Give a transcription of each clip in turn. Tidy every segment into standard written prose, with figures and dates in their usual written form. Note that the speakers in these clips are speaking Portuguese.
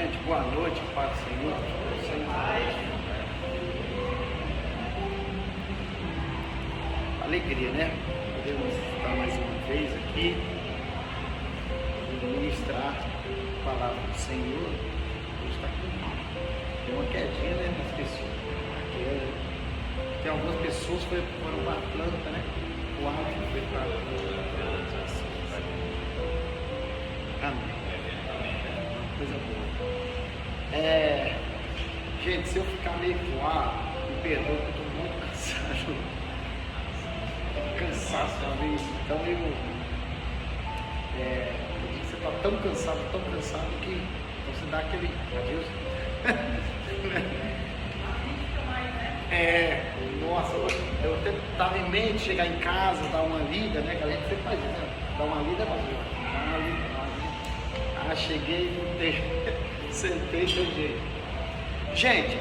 Gente, boa noite, Pai do Senhor. Alegria, né? Podemos estar mais uma vez aqui e ministrar a palavra do Senhor. Deus está com uma quedinha, né, das pessoas. Tem algumas pessoas que foram para Atlanta, né? O áudio foi para Atlanta. Amém. Coisa boa. Gente, se eu ficar meio voado, me perdoa, porque eu estou muito cansado. Cansaço talvez. Então você está tão cansado que você dá aquele adeus. Nossa, eu até estava em mente chegar em casa, dar uma lida, né? Que a gente sempre faz isso, né? Dar uma lida, dar uma lida. Cheguei, voltei, sentei, tem jeito. Gente,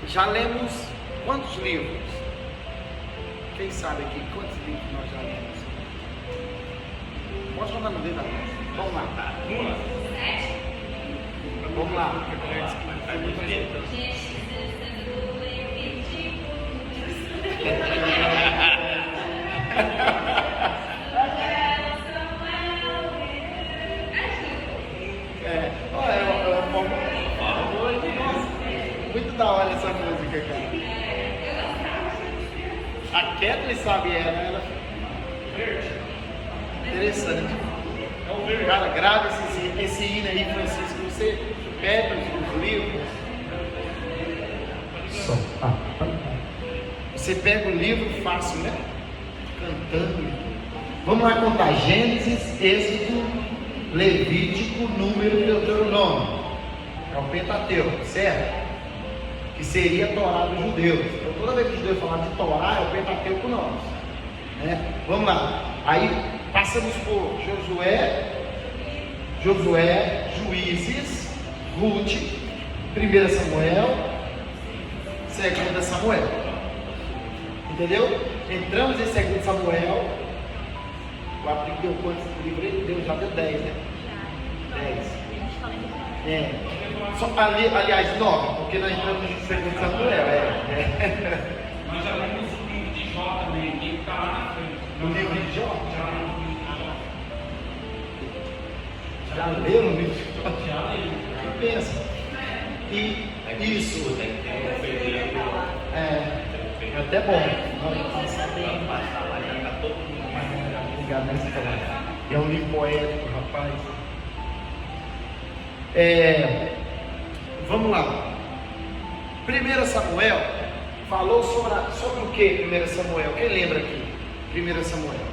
já lemos quantos livros? Quem sabe aqui, quantos livros nós já lemos? Pode jogar no dedo agora. Vamos lá. Vamos lá. Muito da hora essa música, cara. A Kathleen sabe ela. Interessante. Cara, grava esse hino aí, Francisco. Você pega os livros. Você pega o livro fácil, né? Cantando. Vamos lá contar. Gênesis, Êxodo, Levítico, Número e Deuteronômio. É o Pentateuco, certo? Que seria a Torá dos judeus. Então toda vez que os judeus falam de Torá, é o Pentateuco nosso, né? Vamos lá. Aí passamos por Josué, Juízes, Ruth, 1 Samuel, 2 Samuel. Entendeu? Entramos em 2 Samuel. O Aplico deu quantos livros? Já deu 10, né? 10. Só, aliás, 9, porque nós entramos em 2 Samuel. Nós já lemos o livro de Jó também, que está lá na frente. No livro de Jó? Já lemos o livro de Jó. Já leram o livro de Jó? Já lemos. Que pensa? E isso. É até bom. Obrigado, né? É um livro poético, rapaz. Vamos lá. 1 Samuel falou sobre o que? 1 Samuel? Quem lembra aqui? 1 Samuel.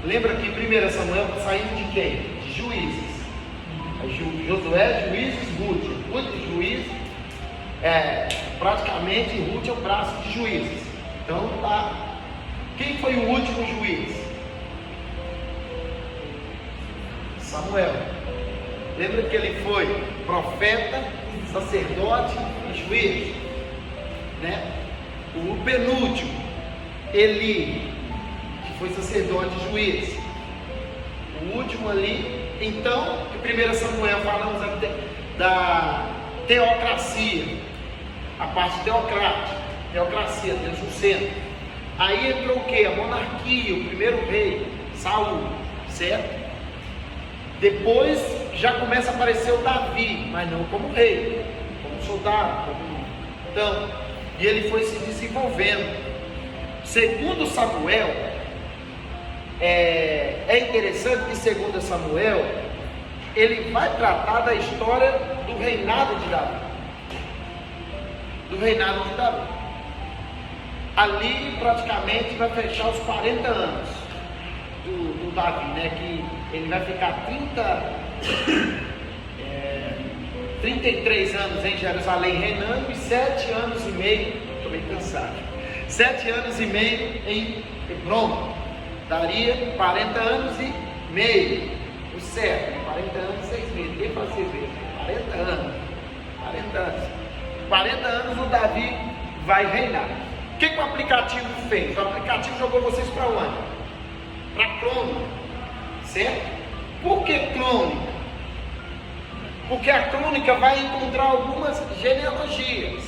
Lembra que 1 Samuel saindo de quem? De Juízes. Josué, Juízes, Ruth. Ruth e Juízes. Praticamente Ruth é o braço de Juízes. Então tá. Quem foi o último juiz? Samuel. Lembra que ele foi profeta, sacerdote e juiz, né? O penúltimo, Eli, que foi sacerdote e juiz. O último ali. Então, em 1 Samuel falamos da teocracia, a parte teocracia, Deus no centro. Aí entrou o que? A monarquia, o primeiro rei, Saul, certo? Depois já começa a aparecer o Davi, mas não como rei, como soldado, então, e ele foi se desenvolvendo. Segundo Samuel, é interessante que segundo Samuel, ele vai tratar da história do reinado de Davi. Ali praticamente vai fechar os 40 anos do Davi, né? Que ele vai ficar 33 anos em Jerusalém reinando e 7 anos e meio, estou bem cansado, 7 anos e meio em Hebron, daria 40 anos e meio, o certo, 40 anos e 6 meses, quem faz 6 meses? 40 anos o Davi vai reinar. O que o aplicativo fez? O aplicativo jogou vocês para onde? Para Crono, certo? Por que crônica? Porque a crônica vai encontrar algumas genealogias,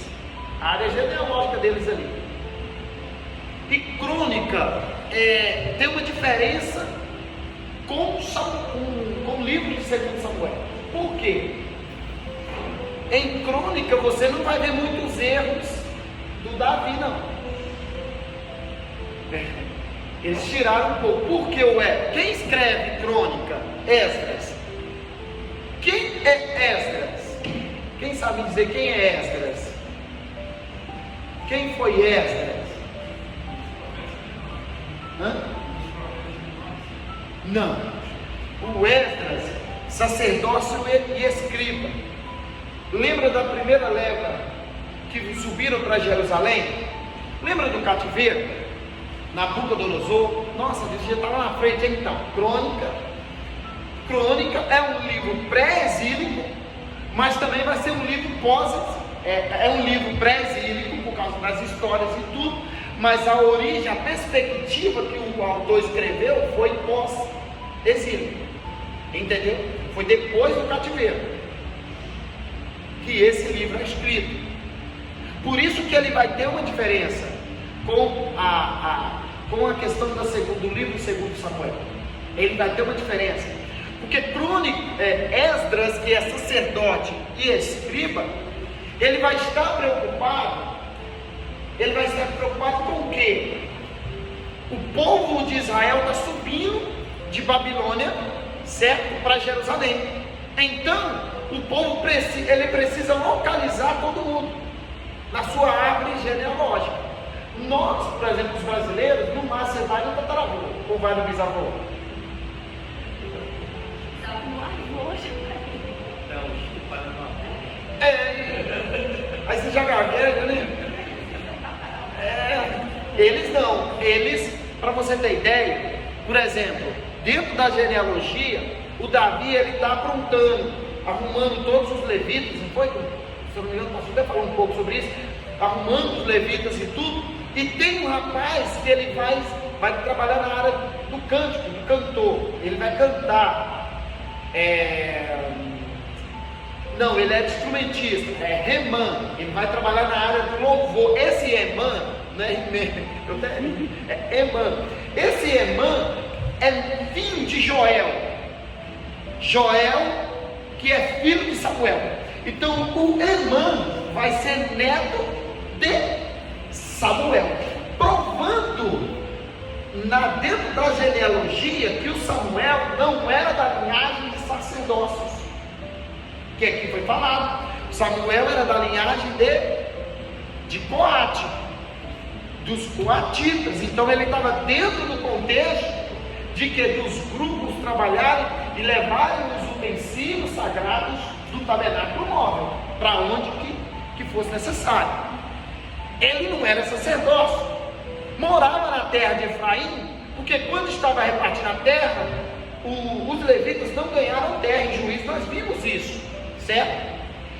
a área genealógica deles ali. E crônica tem uma diferença com o livro de 2 Samuel. Por quê? Em crônica você não vai ver muitos erros do Davi, não. Eles tiraram um pouco. Por que quem escreve crônica? Esdras. Quem é Esdras? Quem sabe dizer quem é Esdras? Quem foi Esdras? Não. O Esdras, sacerdócio e escriba. Lembra da primeira leva que subiram para Jerusalém? Lembra do cativeiro? Nabucodonosor? Nossa, Deus já estava na frente. Então, Crônica é um livro pré-exílico, mas também vai ser um livro é um livro pré-exílico por causa das histórias e tudo, mas a origem, a perspectiva que o autor escreveu foi pós-exílio, entendeu? Foi depois do cativeiro que esse livro é escrito. Por isso que ele vai ter uma diferença com a questão do livro de 2 Samuel. Ele vai ter uma diferença, porque Esdras, que é sacerdote e escriba, ele vai estar preocupado com o quê? O povo de Israel está subindo de Babilônia, certo? Para Jerusalém. Então, o povo precisa localizar todo mundo na sua árvore genealógica. Nós, por exemplo, os brasileiros, no máximo você vai no tataravô ou vai no bisavô. Aí você já gagueja, né? Eles não. Para você ter ideia, por exemplo, dentro da genealogia, o Davi ele está arrumando todos os levitas, não foi? Se eu não me engano, posso até falar um pouco sobre isso, arrumando os levitas e tudo, e tem um rapaz que ele vai trabalhar na área do cântico, do cantor, ele vai cantar, não, ele é instrumentista, é Remã, ele vai trabalhar na área do louvor. Esse Emã, não é Emã, esse Emã é filho de Joel, que é filho de Samuel. Então o Emã vai ser neto de Samuel, provando dentro da genealogia que o Samuel não era da linhagem de sacerdócios, que aqui foi falado. Samuel era da linhagem de Coate, dos coatitas. Então ele estava dentro do contexto de que dos grupos trabalharem e levarem os utensílios sagrados do tabernáculo móvel para onde que fosse necessário. Ele não era sacerdócio, morava na terra de Efraim, porque quando estava repartindo a terra, os levitas não ganharam terra. Em Juízes nós vimos isso, certo?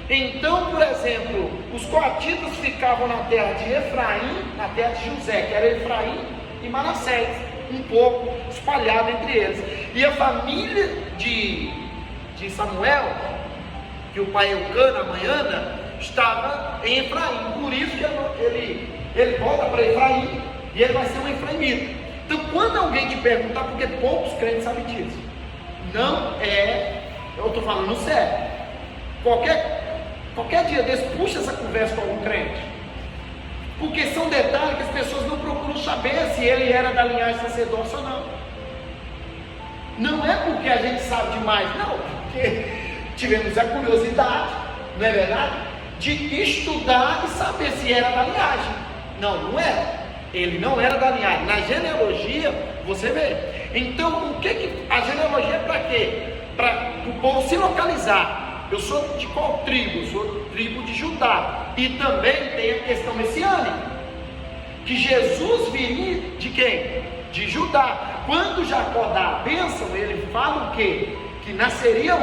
Então, por exemplo, os coatitas ficavam na terra de Efraim, na terra de José, que era Efraim e Manassés, um pouco espalhado entre eles. E a família de Samuel, que o pai Eucana, a manhã, estava em Efraim. Por isso que ele volta para Efraim e ele vai ser um efraimita. Então, quando alguém te perguntar, porque poucos crentes sabem disso, não é, eu estou falando sério, qualquer dia desse, puxa essa conversa com algum crente, porque são detalhes que as pessoas não procuram saber se ele era da linhagem sacerdócio ou não. Não é porque a gente sabe demais, não, porque tivemos a curiosidade, não é verdade? De estudar e saber se era da linhagem. Não era. Ele não era da linhagem. Na genealogia, você vê. Então, a genealogia é para quê? Para o povo se localizar. Eu sou de qual tribo? Eu sou tribo de Judá. E também tem a questão messiânica, que Jesus viria de quem? De Judá. Quando Jacó dá a bênção, ele fala o quê? Que nasceria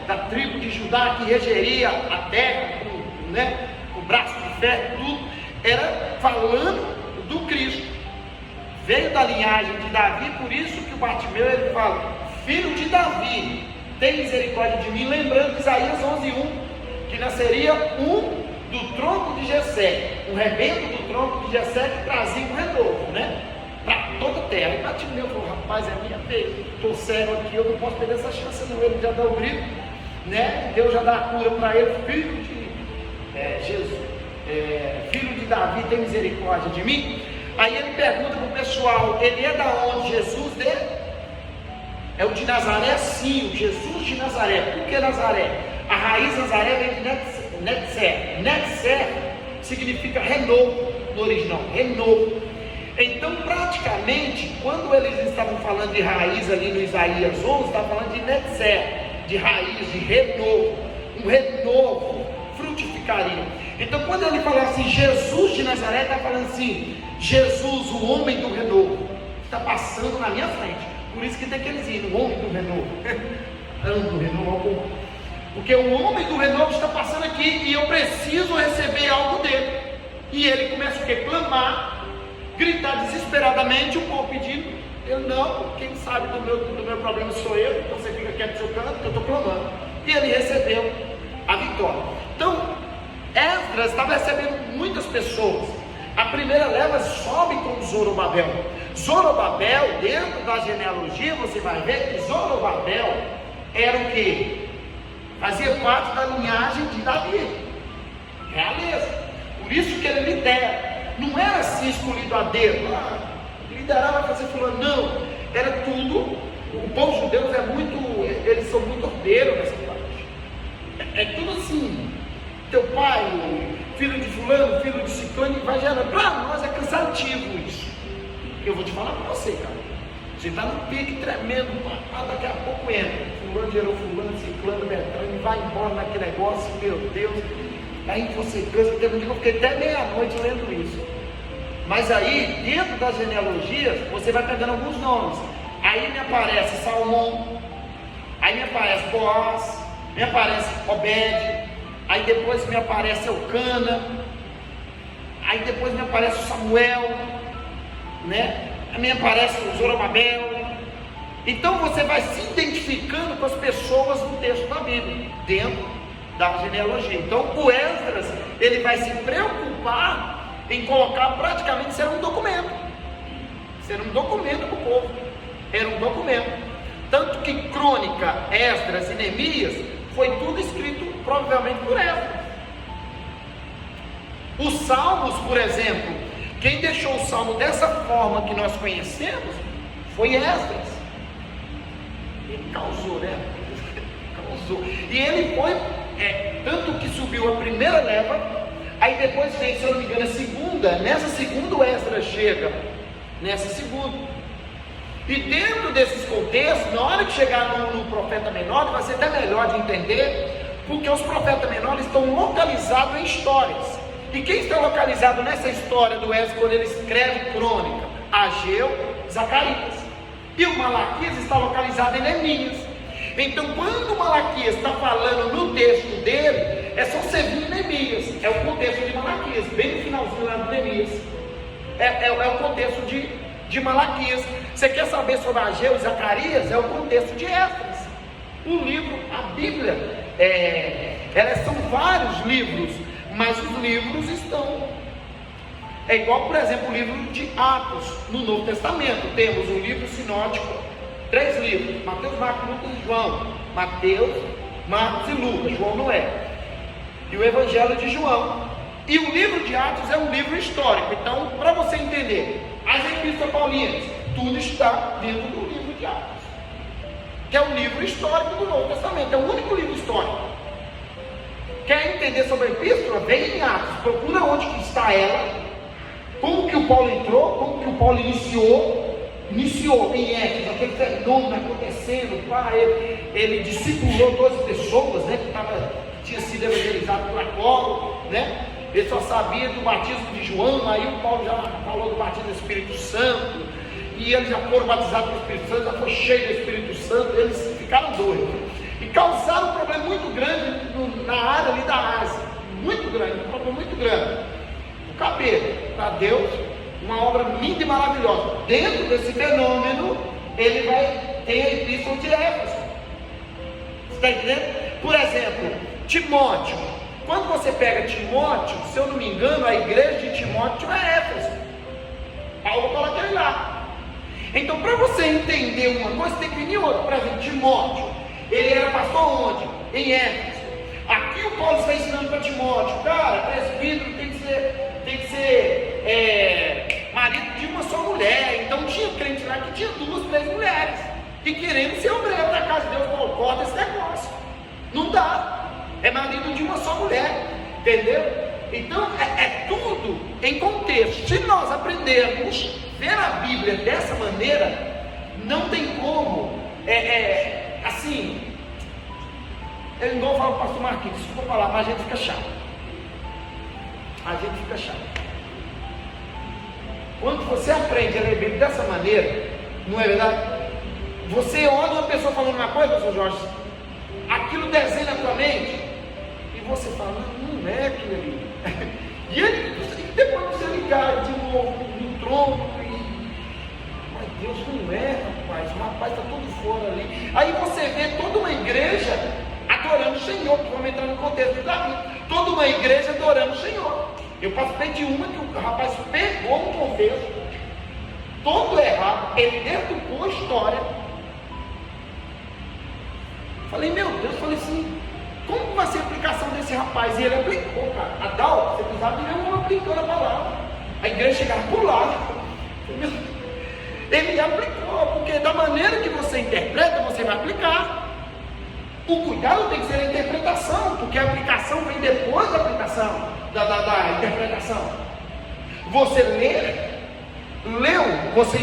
da tribo de Judá, que regeria a terra com o braço de ferro, tudo. Era falando do Cristo. Veio da linhagem de Davi, por isso que o Bartimeu ele fala, filho de Davi, tem misericórdia de mim, lembrando Isaías 11:1, que nasceria um do tronco de Jessé, um rebento do tronco de Jessé que trazia um renovo, né? Para toda a terra. E Bartimeu falou: rapaz, é a minha vez, estou cego aqui, eu não posso perder essa chance não. Ele já dá o grito, né? Deus já dá a cura para ele, filho de Davi, tem misericórdia de mim. Aí ele pergunta para o pessoal: ele é da onde? Jesus é o de Nazaré? Sim, o Jesus de Nazaré. Por que Nazaré? A raiz Nazaré vem de Netzer. Netzer significa renovo no original, renovo. Então, praticamente, quando eles estavam falando de raiz ali no Isaías 11, estava falando de Netzer, de raiz, de renovo. Um renovo frutificaria. Então, quando ele fala assim, Jesus de Nazaré, está falando assim: Jesus, o homem do renovo, está passando na minha frente. Por isso que tem aqueles hinos, o homem do renovo. Amo do renovo. Porque o homem do renovo está passando aqui e eu preciso receber algo dele. E ele começa a clamar, gritar desesperadamente, o povo pedindo. Ele: não, quem sabe do meu problema sou eu, então você fica quieto no seu canto, que eu estou clamando. E ele recebeu a vitória. Então, Esdras estava recebendo muitas pessoas. A primeira leva sobe com Zorobabel. Zorobabel, dentro da genealogia, você vai ver que Zorobabel era o quê? Fazia parte da linhagem de Davi, realeza. Por isso que ele lidera. Não era assim escolhido a dedo, liderar vai fazer fulano, não. Era tudo. O povo judeu eles são muito ordeiros nessa parte. É tudo assim. Teu pai, filho de fulano, filho de ciclano, vai gerando. Para nós é cansativo isso. Eu vou te falar para você, cara. Você está num pique tremendo, daqui a pouco entra. Fulano gerou fulano, ciclano, Beltrano, e vai embora naquele negócio, meu Deus. Aí você cansa. Teve um dia que eu fiquei até meia-noite lendo isso. Mas aí, dentro das genealogias, você vai pegando alguns nomes. Aí me aparece Salmão, aí me aparece Boaz, me aparece Obed, aí depois me aparece Elcana, aí depois me aparece Samuel, né? Aí me aparece o Zorobabel. Então você vai se identificando com as pessoas no texto da Bíblia, dentro da genealogia. Então o Esdras, ele vai se preocupar em colocar praticamente ser um documento. Ser um documento para o povo. Era um documento. Tanto que Crônica, Esdras e Neemias foi tudo escrito provavelmente por Esdras. Os Salmos, por exemplo, quem deixou o Salmo dessa forma que nós conhecemos foi Esdras. Ele causou, né? Causou. E ele foi, tanto que subiu a primeira leva, aí depois vem, se eu não me engano, a segunda. Nessa segunda o Esdras chega. Nessa segunda. E dentro desses contextos, na hora que chegar no profeta menor, vai ser até melhor de entender, porque os profetas menores estão localizados em histórias. E quem está localizado nessa história do Esdras, quando ele escreve Crônica? Ageu, Zacarias. E o Malaquias está localizado em Neemias. Então, quando o Malaquias está falando no texto dele, é só você vir em Neemias. É o contexto de Malaquias, bem no finalzinho lá do Neemias. É o contexto de Malaquias. Você quer saber sobre Ageu e Zacarias? É o contexto de Esdras. O livro, a Bíblia, elas são vários livros, mas os livros estão. É igual, por exemplo, o livro de Atos, no Novo Testamento. Temos um livro sinótico, 3 livros: Mateus, Marcos, Lucas e João. Mateus, Marcos e Lucas, João não é. E o Evangelho de João. E o livro de Atos é um livro histórico. Então, para você entender, as epístolas paulinas, tudo está dentro do livro de Atos, que é um livro histórico do Novo Testamento. É o único livro histórico. Quer entender sobre a epístola? Vem em Atos, procura onde que está ela, como que o Paulo entrou, como que o Paulo iniciou em Éfeso, aquele fenômeno acontecendo. Ele discipulou 12 pessoas, né, que tinha sido evangelizado por Apolo, né? Ele só sabia do batismo de João. Aí o Paulo já falou do batismo do Espírito Santo, e eles já foram batizados pelo Espírito Santo, já foi cheio do Espírito Santo. Eles ficaram doidos e causaram um problema muito grande na área ali da Ásia, muito grande, um problema muito grande. O cabelo, para Deus, uma obra linda e maravilhosa. Dentro desse fenômeno, ele vai tem a epístola de Éfeso. Você está entendendo? Por exemplo, Timóteo. Quando você pega Timóteo, se eu não me engano, a igreja de Timóteo é Éfeso. Paulo coloca ele lá. Então, para você entender uma coisa, tem que vir em outra. Por exemplo, Timóteo, ele era pastor onde? Em Éfeso. Aqui o Paulo está ensinando para Timóteo, cara, presbítero tem que ser marido de uma só mulher. Então tinha crente lá que tinha 2, 3 mulheres, e querendo ser obreiro da casa de Deus. Paulo, corta esse negócio. Não dá. É marido de uma só mulher, entendeu? Então é tudo em contexto. Se nós aprendermos a ver a Bíblia dessa maneira, não tem como, assim, eu igual falo para o pastor Marquinhos, desculpa falar, mas a gente fica chato. A gente fica chato. Quando você aprende a ler a Bíblia dessa maneira, não é verdade? Você olha uma pessoa falando uma coisa, pastor Jorge, aquilo desenha na tua mente, e você fala, não é aquilo ali. E ele, depois você ligar de novo no trono, mas Deus não é, rapaz, o rapaz está todo fora ali. Aí você vê toda uma igreja adorando o Senhor, que vamos entrar no contexto de Davi, toda uma igreja adorando o Senhor. Eu participei de uma que o rapaz pegou um contexto todo errado, ele deturpou a história. Falei, meu Deus, falei assim, como vai ser a aplicação desse rapaz? E ele aplicou, cara. A Dal, você precisava de ver um aplicando a palavra. A igreja chegava por lá. Ele aplicou, porque da maneira que você interpreta, você vai aplicar. O cuidado tem que ser a interpretação, porque a aplicação vem depois da aplicação, da interpretação. Você leu, você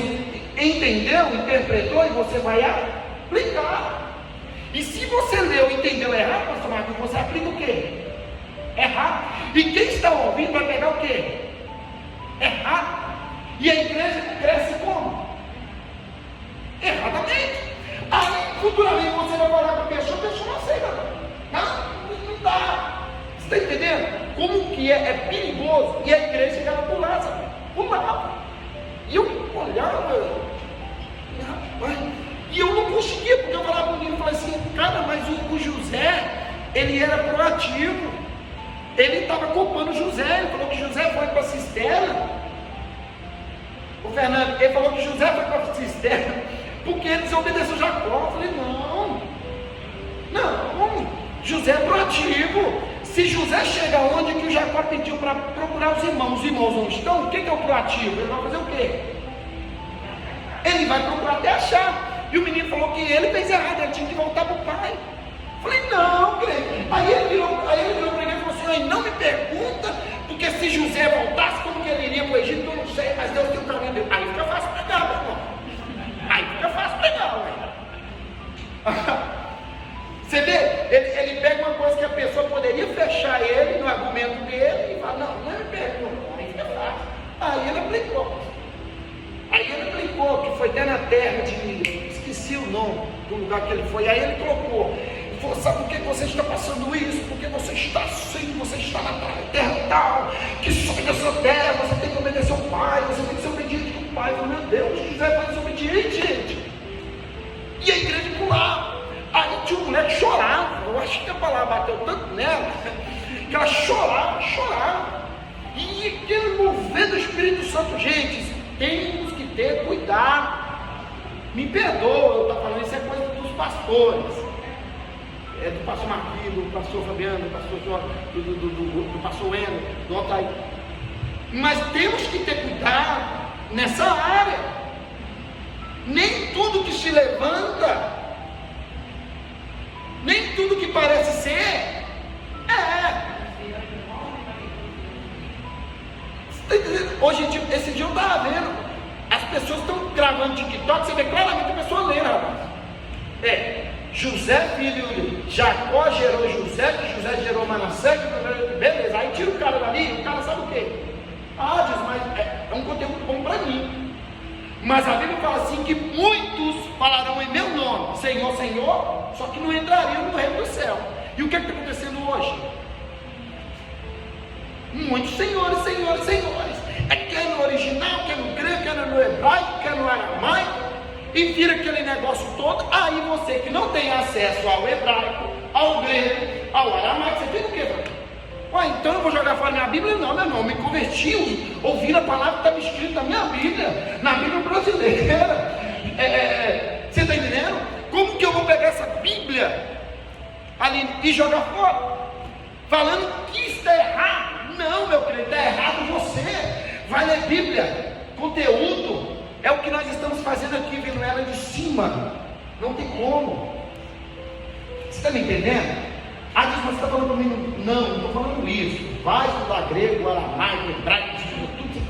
entendeu, interpretou e você vai aplicar. E se você leu e entendeu errado, pastor Marcos, você aplica o quê? Errado. E quem está ouvindo vai pegar o quê? Errado. E a igreja cresce como? Erradamente. Aí, futuramente, você vai falar com a pessoa não aceita. Não dá. Você está entendendo? Como que é perigoso. E a igreja chegava por lá, sabe? Pulava. E eu olhava, rapaz, e eu não conseguia, porque eu falava com o menino e falei assim, cara, mas o José, ele era proativo. Ele estava culpando José. Ele falou que José foi para a cisterna. O Fernando, ele falou que José foi para a cisterna porque ele desobedeceu Jacó. Eu falei, não, José é proativo. Se José chega onde que o Jacó pediu para procurar os irmãos não estão, o que é o proativo? Ele vai fazer o quê? Ele vai procurar até achar. E o menino falou que ele fez errado, ele tinha que voltar para o pai. Eu falei, não, crente. Aí ele virou para ele e falou assim, não me pergunta, porque se José voltasse, como que ele iria para o Egito, eu não sei, mas Deus tem o caminho dele. Aí fica fácil pregar, meu irmão. Aí fica fácil pregar, ué. Você vê, ele pega uma coisa que a pessoa poderia fechar ele no argumento dele e fala, não me pergunta, aí fica fácil. Aí ele aplicou. Que foi até na terra de, esqueci o nome do lugar que ele foi. Aí ele colocou, sabe por que você está passando isso? Porque você está assim, você está na terra tal, que sobe dessa terra, você tem que obedecer ao pai, você tem que ser obediente com o pai. Eu falei, meu Deus, José vai desobediente, gente. E a igreja pulava. Aí tinha uma mulher que chorava. Eu acho que a palavra bateu tanto nela que ela chorava. E aquele mover do Espírito Santo, gente, temos que ter cuidado. Me perdoa eu estar falando, isso é coisa dos pastores. É do pastor Marquinhos, do pastor Fabiano, do pastor Jorge, do pastor Wendel, do Altair. Mas temos que ter cuidado nessa área. Nem tudo que se levanta, nem tudo que parece ser, Hoje em dia, esse dia eu estava vendo, as pessoas estão gravando TikTok, você vê claramente a pessoa lendo, rapaz. José, filho de Jacó, gerou José, que José gerou Manassés, beleza, aí tira o cara dali, o cara sabe o quê? Diz, mas é um conteúdo bom para mim. Mas a Bíblia fala assim, que muitos falarão em meu nome, Senhor, Senhor, só que não entrariam no reino do céu. E o que está acontecendo hoje? Muitos senhores. Quer no original, quer no grego, quer no hebraico, quer no aramaico. e vira aquele negócio todo. Aí você que não tem acesso ao hebraico, ao grego, ao aramaico, você fica o quê? Ué, então eu vou jogar fora minha Bíblia? Não, meu irmão, me converti ouvindo a palavra que estava escrita na minha Bíblia, na Bíblia brasileira. Você está entendendo? Como que eu vou pegar essa Bíblia ali e jogar fora? Falando que isso está errado. Não, meu querido, está errado você. Vai ler Bíblia. Conteúdo é o que nós estamos fazendo aqui, vendo ela de cima. Não tem como. Você está me entendendo? Ah, diz, mas você está falando comigo? Não estou falando isso. Vai estudar grego, aramaico, hebraico, estuda tudo.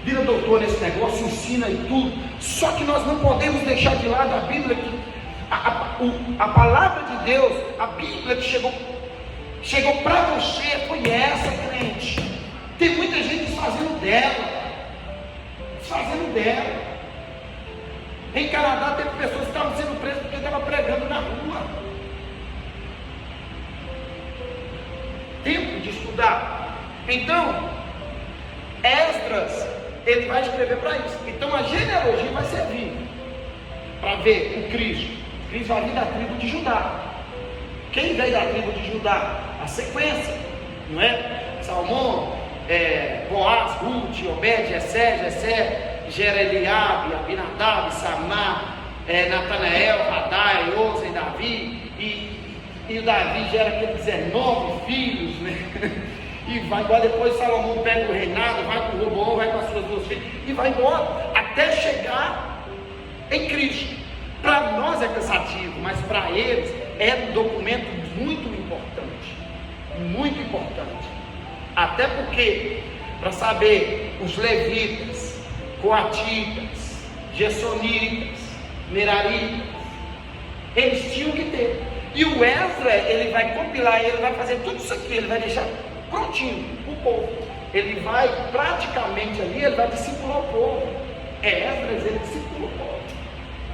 Vira doutor nesse negócio, ensina e tudo. Só que nós não podemos deixar de lado a Bíblia, a palavra de Deus, a Bíblia que chegou para você, foi essa, crente. Tem muita gente desfazendo dela. Em Canadá teve pessoas que estavam sendo presas porque estavam pregando na rua. Tempo de estudar. Então, Esdras, ele vai escrever para isso. Então a genealogia vai servir para ver o Cristo. Cristo vai vir da tribo de Judá. Quem veio da tribo de Judá? A sequência, não é? Salmão, Boaz, Ruth, Obed, Jessé, gera Eliabe, Abinadab, Samar, Natanael, Radai, Ozen, Davi, e o Davi gera aqueles 19 filhos, né? E vai embora. Depois Salomão pega o reinado, vai com o Roboão, vai com as suas 2 filhas e vai embora, até chegar em Cristo. Para nós é cansativo, mas para eles é um documento muito importante, até porque para saber os levitas, coatitas, gersonitas, meraritas, eles tinham que ter. E o Esdra, ele vai compilar, ele vai fazer tudo isso aqui, ele vai deixar prontinho o povo. Ele vai praticamente ali, ele vai discipular o povo. Esdras, ele discipula o povo.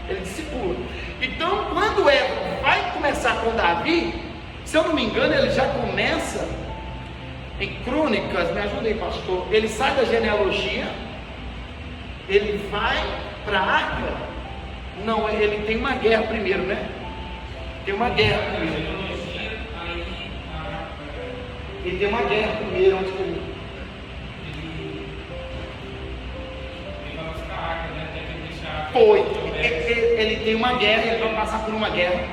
Ele discipula. Então, quando Esdras vai começar com Davi, se eu não me engano, ele já começa em Crônicas, me ajuda aí, pastor. Ele sai da genealogia, ele vai para a arca. Não, ele tem uma guerra primeiro, né? Tem uma guerra primeiro. Ele tem uma guerra primeiro, onde ele vai buscar a arca, né? Ele tem uma guerra, ele vai passar por uma guerra.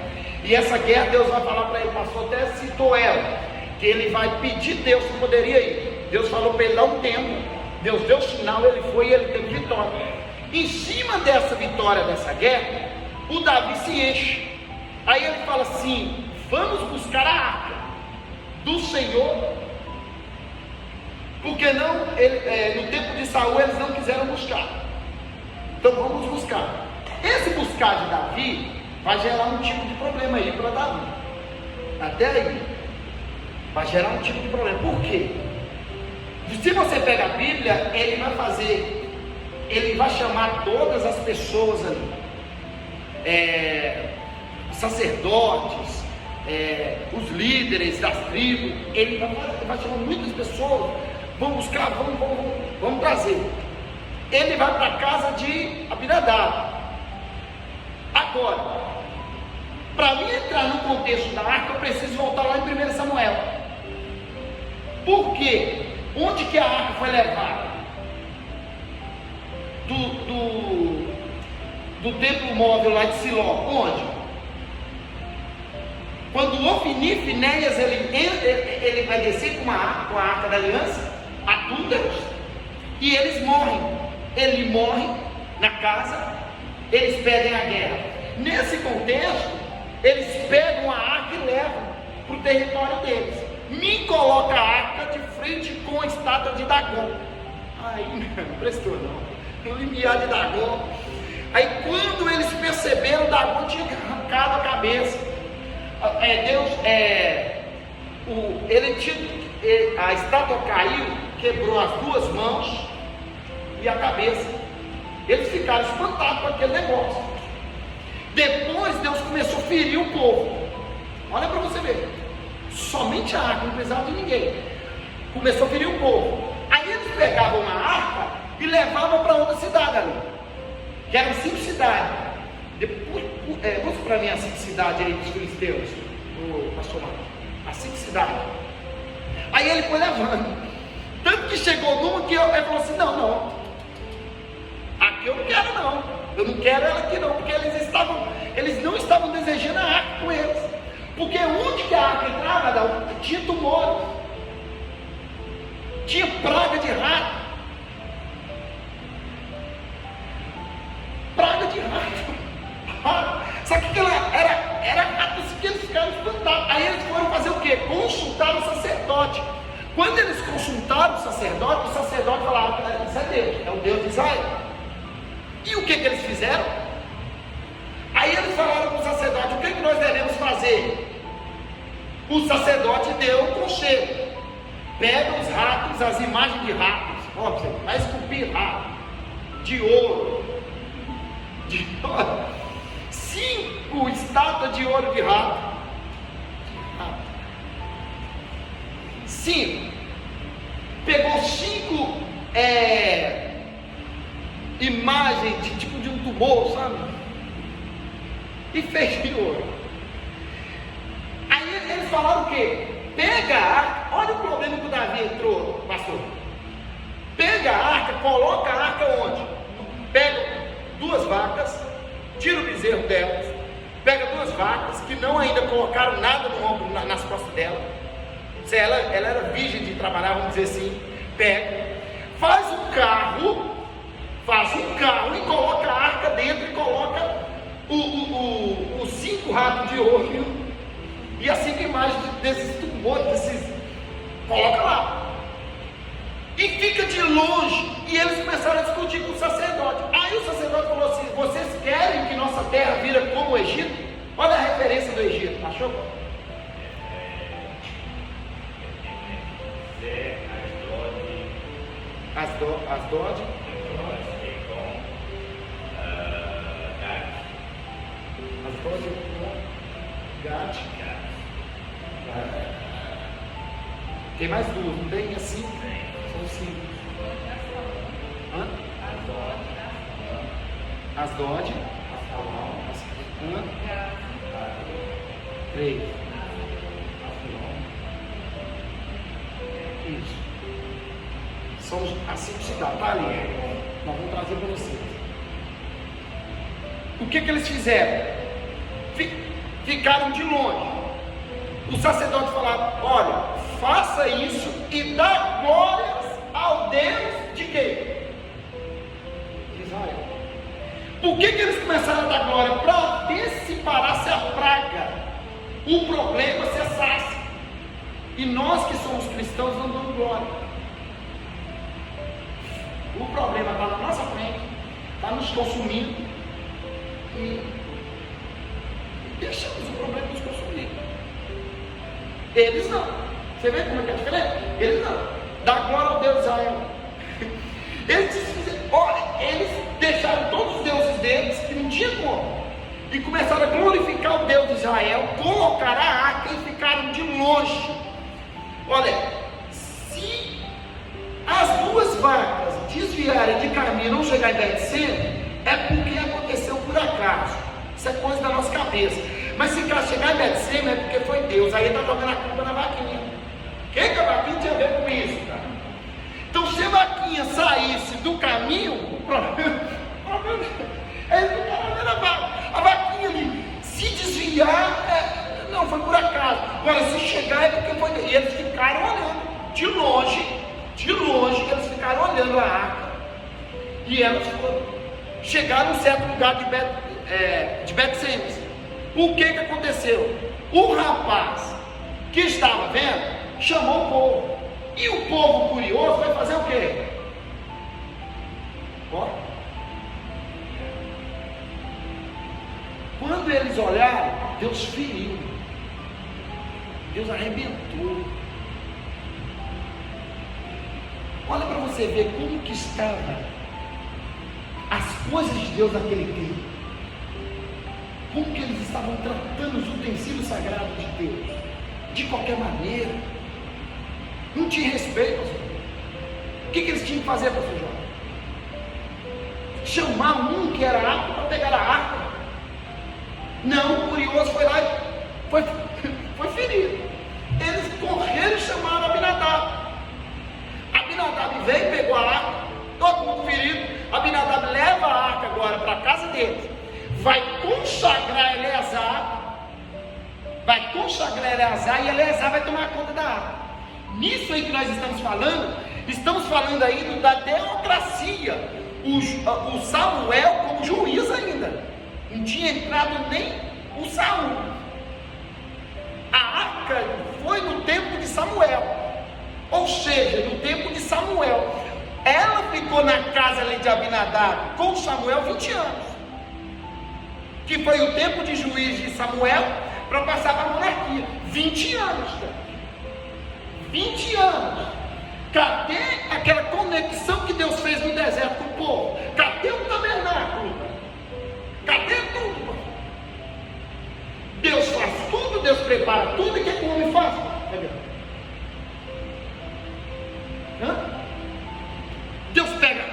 E essa guerra, Deus vai falar para ele, pastor até citou ela, que ele vai pedir Deus que poderia ir. Deus falou para ele dar um tempo. Deus deu sinal, ele foi e ele teve vitória. Em cima dessa vitória, dessa guerra, o Davi se enche. Aí ele fala assim: vamos buscar a arca do Senhor, porque não, no tempo de Saul eles não quiseram buscar. Então vamos buscar. Esse buscar de Davi vai gerar um tipo de problema aí para Davi. Até aí vai gerar um tipo de problema. Por quê? Se você pega a Bíblia, ele vai chamar todas as pessoas ali, sacerdotes, os líderes das tribos. Ele vai chamar muitas pessoas. Vamos buscar, vamos trazer. Ele vai para a casa de Abinadab. Agora, para mim entrar no contexto da arca, eu preciso voltar lá em 1 Samuel. Por quê? Onde que a arca foi levada? Do templo móvel lá de Siló. Onde? Quando Ofni e Finéias ele vai descer com a arca da aliança a Túndaros, e eles morrem. Ele morre na casa, eles pedem a guerra. Nesse contexto, eles pegam a arca e levam para o território deles. Me coloca a arca de frente com a estátua de Dagom. Aí não prestou não. O limiar de Dagom. Aí quando eles perceberam, Dagom tinha arrancado a cabeça. A estátua caiu, quebrou as 2 mãos e a cabeça. Eles ficaram espantados com aquele negócio. Depois Deus começou a ferir o povo. Olha para você ver. Somente a arca, não precisava de ninguém. Começou a ferir o povo. Aí eles pegavam a arca e levavam para outra cidade ali, que eram 5 cidades. Mostra para mim a simplicidade aí dos filisteus, o pastor Marcos. A simplicidade. Aí ele foi levando. Tanto que chegou numa que ele falou assim: não, aqui eu não quero não. Eu não quero ela aqui não, porque eles não estavam desejando a arca com eles. Porque onde que a arca entrava, tinha tumores, tinha praga de rato. Praga de rato. Sabe o que ela era rato assim que eles ficaram espantados. Aí eles foram fazer o quê? Consultar o sacerdote. Quando eles consultaram o sacerdote falava: isso é Deus, é o Deus de Israel. E o que eles fizeram? Aí eles falaram para o sacerdote: o que nós devemos fazer? O sacerdote deu um conselho: pega os ratos, as imagens de ratos, vai esculpir rato, de ouro, 5 estátuas de ouro de rato. 5. Pegou 5 imagens de um tumor, sabe? E fez de ouro. Aí eles falaram o quê? Pega a arca. Olha o problema que o Davi entrou, pastor. Pega a arca, coloca a arca onde? Pega 2 vacas, tira o bezerro delas, pega 2 vacas que não ainda colocaram nada no ombro, nas costas dela. Se ela era virgem de trabalhar, vamos dizer assim, pega, faz um carro e coloca a arca dentro e coloca os 5 ratos de ouro e as 5 imagens desses tumores, coloca lá. E fica de longe. E eles começaram a discutir com o sacerdote. Aí o sacerdote falou assim: vocês querem que nossa terra vira como o Egito? Olha a referência do Egito, achou? Asdod, Gad. Tem mais 2, não tem? Assim? São 5. Asdod, 3. Isso. São a simplicidade, tá ali. Nós vamos trazer para vocês. O que eles fizeram? Ficaram de longe. O sacerdote falava: olha, faça isso e dá glórias ao Deus de quem? De Israel. Por que eles começaram a dar glória? Para ver se parasse a praga, o problema cessasse. E nós que somos cristãos não damos glória. O problema está na nossa frente, está nos consumindo e deixamos o problema nos consumir. Eles não. Você vê como é que é diferente? Eles não. Dá glória ao Deus de Israel. Eles deixaram todos os deuses deles, que não tinha como, e começaram a glorificar o Deus de Israel, colocaram a arca e ficaram de longe. Olha, se as 2 vacas desviarem de caminho e não chegar em Betseba, é porque aconteceu por acaso. Isso é coisa da nossa cabeça. Mas se chegar em Betseba é porque foi Deus. Aí ele está jogando a culpa na vaquinha. O que a vaquinha tinha a ver com isso, cara? Então, se a vaquinha saísse do caminho, o problema é do cara. A vaquinha ali, se desviar, não, foi por acaso. Agora, se chegar é porque foi Deus. E eles ficaram olhando de longe, eles ficaram olhando a arca. E elas chegaram a um certo lugar de Betseba. O que aconteceu? O rapaz que estava vendo chamou o povo. E o povo curioso vai fazer o quê? Quando eles olharam, Deus feriu. Deus arrebentou. Olha para você ver como que estavam as coisas de Deus naquele tempo. Como que eles estavam tratando os utensílios sagrados de Deus? De qualquer maneira. Não tinha respeito, pastor. O que eles tinham que fazer, pastor João? Chamar um que era apto para pegar a arca Não, o curioso foi lá e foi ferido. Eles correram e chamaram Abinadab. Abinadab veio, pegou a arca, todo mundo ferido. Abinadab leva a arca agora para a casa deles, vai consagrar Eleazar, e Eleazar vai tomar conta da arca. Nisso aí que nós estamos falando aí da teocracia. O Samuel como juiz ainda, não tinha entrado nem o Saul. A arca foi no tempo de Samuel, ou seja, no tempo de Samuel. Ela ficou na casa ali de Abinadab com Samuel 20 anos, que foi o tempo de juiz de Samuel para passar para a monarquia. 20 anos, cara. 20 anos. Cadê aquela conexão que Deus fez no deserto com o povo? Cadê o tabernáculo? Cadê tudo? Deus faz tudo, Deus prepara tudo, e o que o homem faz? Deus pega,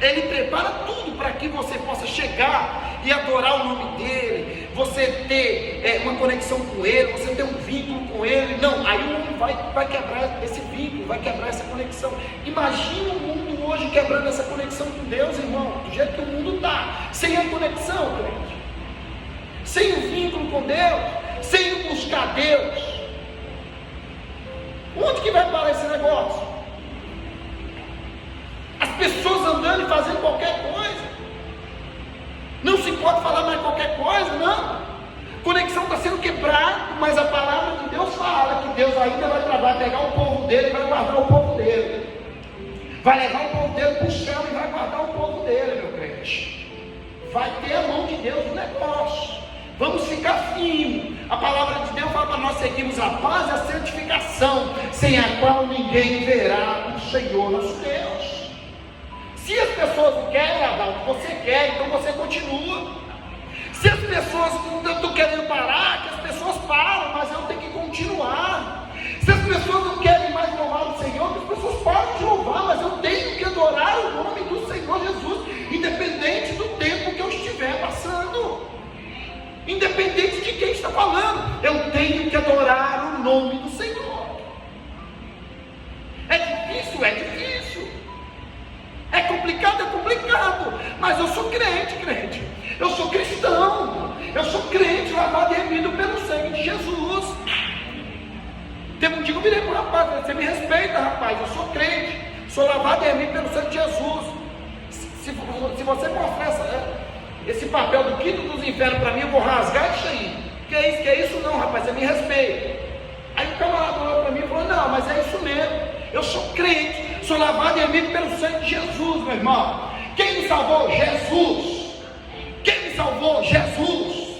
Ele prepara tudo para que você possa chegar e adorar o nome dEle, você ter uma conexão com Ele, você ter um vínculo com Ele. Não, aí o homem vai quebrar esse vínculo, vai quebrar essa conexão. Imagina o mundo hoje quebrando essa conexão com Deus, irmão, do jeito que o mundo está, sem a conexão, crente, sem o vínculo com Deus, sem o buscar Deus. Onde que vai parar esse negócio? As pessoas andando e fazendo qualquer coisa, não se pode falar mais qualquer coisa, não. A conexão está sendo quebrada, mas a palavra de Deus fala que Deus ainda vai pegar o povo dele e vai guardar o povo dele, vai levar o povo dele para o chão e vai guardar o povo dele, meu crente. Vai ter a mão de Deus no negócio. Vamos ficar firmes. A palavra de Deus fala para nós seguirmos a paz e a santificação, sem a qual ninguém verá o Senhor nosso Deus. Se as pessoas não querem, Adão, você quer, então você continua. Se as pessoas não estão querendo parar, que as pessoas param, mas eu tenho que continuar. Se as pessoas não querem mais louvar o Senhor, que as pessoas param de louvar, mas eu tenho que adorar o nome do Senhor Jesus, independente do tempo que eu estiver passando, independente de quem está falando, eu tenho que adorar o nome do Senhor. É difícil, é difícil. É complicado, mas eu sou crente, eu sou cristão, eu sou crente, lavado e remido pelo sangue de Jesus. Teve um dia que eu virei para o rapaz, você me respeita, rapaz, eu sou crente, sou lavado e remido pelo sangue de Jesus. Se você mostrar esse papel do quinto dos infernos para mim, eu vou rasgar isso aí. Que é isso não, rapaz, você me respeita. Aí o camarada olhou para mim e falou: não, mas é isso mesmo, eu sou crente, sou lavado e remido pelo sangue de Jesus, meu irmão. Quem me salvou? Jesus. Quem me salvou? Jesus.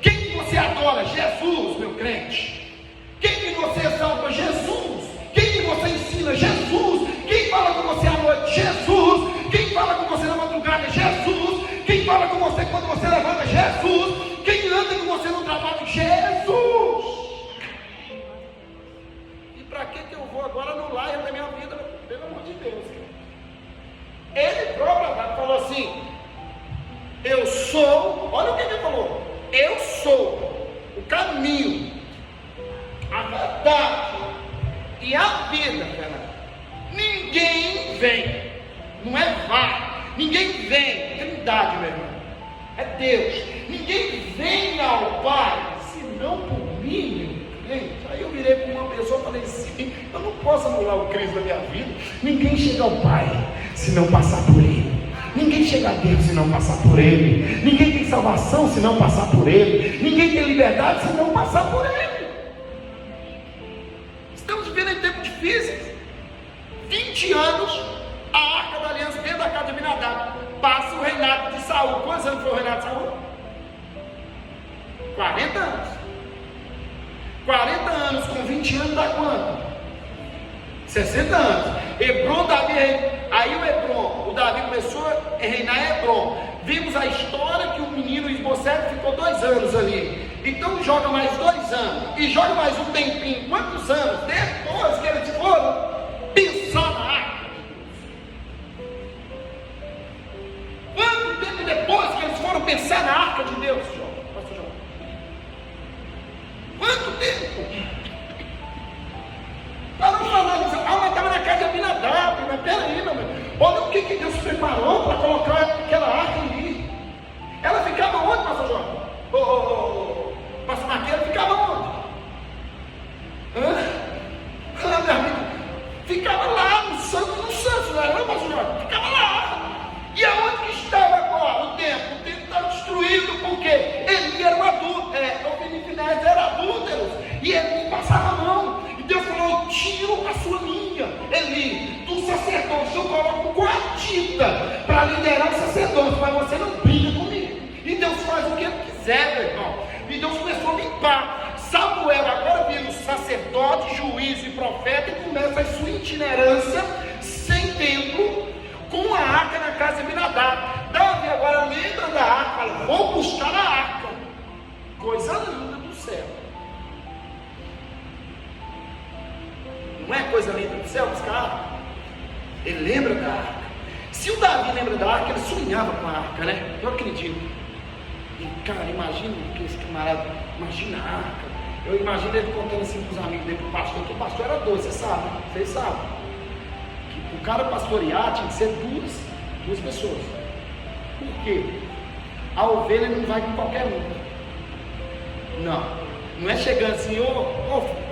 Quem que você adora? Jesus, meu crente. Quem que você salva? Jesus. Quem que você ensina? Jesus. Quem fala com você à noite? Jesus. Quem fala com você na madrugada? Jesus. Quem fala com você quando você levanta? Jesus. Quem anda com você no trabalho? Jesus. Para que eu vou agora anular da minha vida? Pelo amor de Deus. Ele próprio falou assim: eu sou, olha o que ele falou, eu sou o caminho, a verdade e a vida, cara. Ninguém vem, não é vai, ninguém vem, Trindade, meu irmão, é Deus. Ninguém vem ao Pai senão por mim. Aí eu virei para uma pessoa e falei assim: eu não posso anular o Cristo da minha vida. Ninguém chega ao Pai se não passar por Ele. Ninguém chega a Deus se não passar por Ele. Ninguém tem salvação se não passar por Ele. Ninguém tem liberdade se não passar por Ele. Estamos vivendo em tempos difíceis. 20 anos a arca da aliança dentro da casa de Abinadab. Passa o reinado de Saul. Quantos anos foi o reinado de Saul? 40 anos. 40 anos com 20 anos dá quanto? 60 anos. Hebron, Davi, aí o Davi começou a reinar em Hebron. Vimos a história que o menino Isbosete ficou 2 anos ali. Então joga mais 2 anos e joga mais um tempinho. Quantos anos depois que eles foram pensar na arca? Quanto tempo depois que eles foram pensar na arca de Deus, Pastor João? miséria, irmão. E Deus começou a limpar. Samuel agora vira o sacerdote, juiz e profeta e começa a sua itinerância sem templo, com a arca na casa de Abinadab. Davi agora lembra da arca, fala, vou buscar a arca. Coisa linda do céu. Não é coisa linda do céu buscar a arca? Ele lembra da arca. Se o Davi lembra da arca, ele sonhava com a arca, né? Eu acredito. E cara, imagina que esse camarada, imagina a arca. Eu imagino ele contando assim com os amigos dele, pro pastor, que o pastor era doido, vocês sabem, vocês sabem. Que o cara pastorear tinha que ser duas pessoas. Por quê? A ovelha não vai com qualquer um. Não é chegando assim,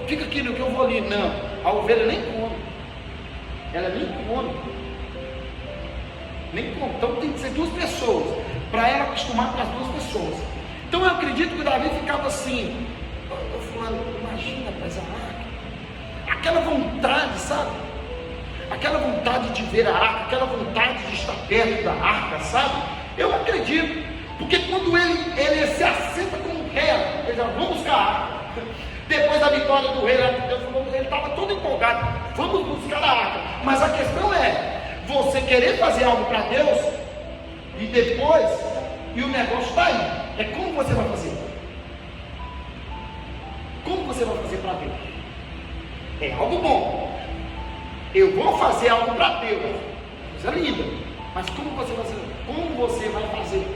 fica aqui no que eu vou ali. Não, a ovelha nem come. Ela nem come. Então tem que ser duas pessoas, para ela acostumar com as duas pessoas. Então eu acredito que o Davi ficava assim, fulano, imagina para essa arca, aquela vontade, sabe? Aquela vontade de ver a arca, aquela vontade de estar perto da arca, sabe? Eu acredito, porque quando ele se assenta como rei, ele já vamos buscar a arca. Depois da vitória do rei, ele estava todo empolgado, vamos buscar a arca. Mas a questão é, você querer fazer algo para Deus e depois, e o negócio está aí, é como você vai fazer. Como você vai fazer para Deus? É algo bom. Eu vou fazer algo para Deus, coisa linda, mas como você vai fazer? Como você vai fazer?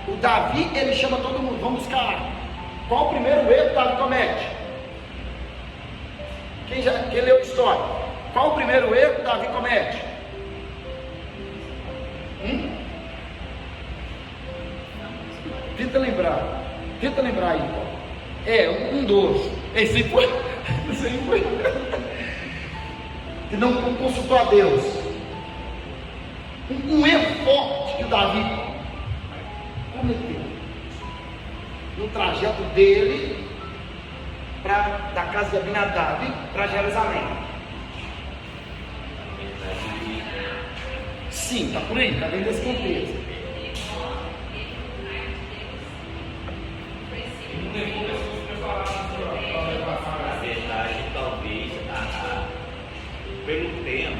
O Davi, ele chama todo mundo, vamos buscar a arca. Qual o primeiro erro que Davi comete? Quem leu a história? Qual o primeiro erro que Davi comete? Tenta lembrar aí, Paulo. Um dos. Esse foi. Que não consultou a Deus. Um erro forte que o Davi cometeu no trajeto dele da casa de Abinadab para Jerusalém. Sim, está por aí, está dentro desse contexto. Na verdade, talvez pelo tempo,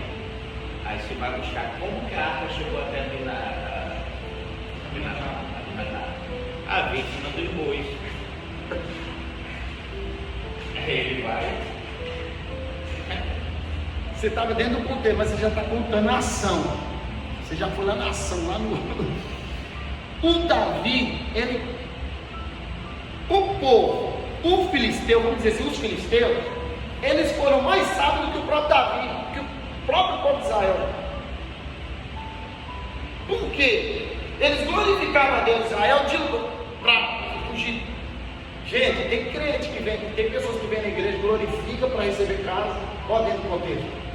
aí você vai buscar como que a arca chegou até a vítima dos bois. Aí ele vai. Você estava dentro do contexto, mas você já está contando a ação. Você já foi lá na ação, lá no. O Davi, o povo, o filisteu, vamos dizer assim, os filisteus, eles foram mais sábios do que o próprio Davi, que o próprio povo de Israel. Por quê? Eles glorificavam a Deus de Israel para fugir. Gente, tem crente que vem, tem pessoas que vêm na igreja, glorificam para receber casa, olha dentro do contexto.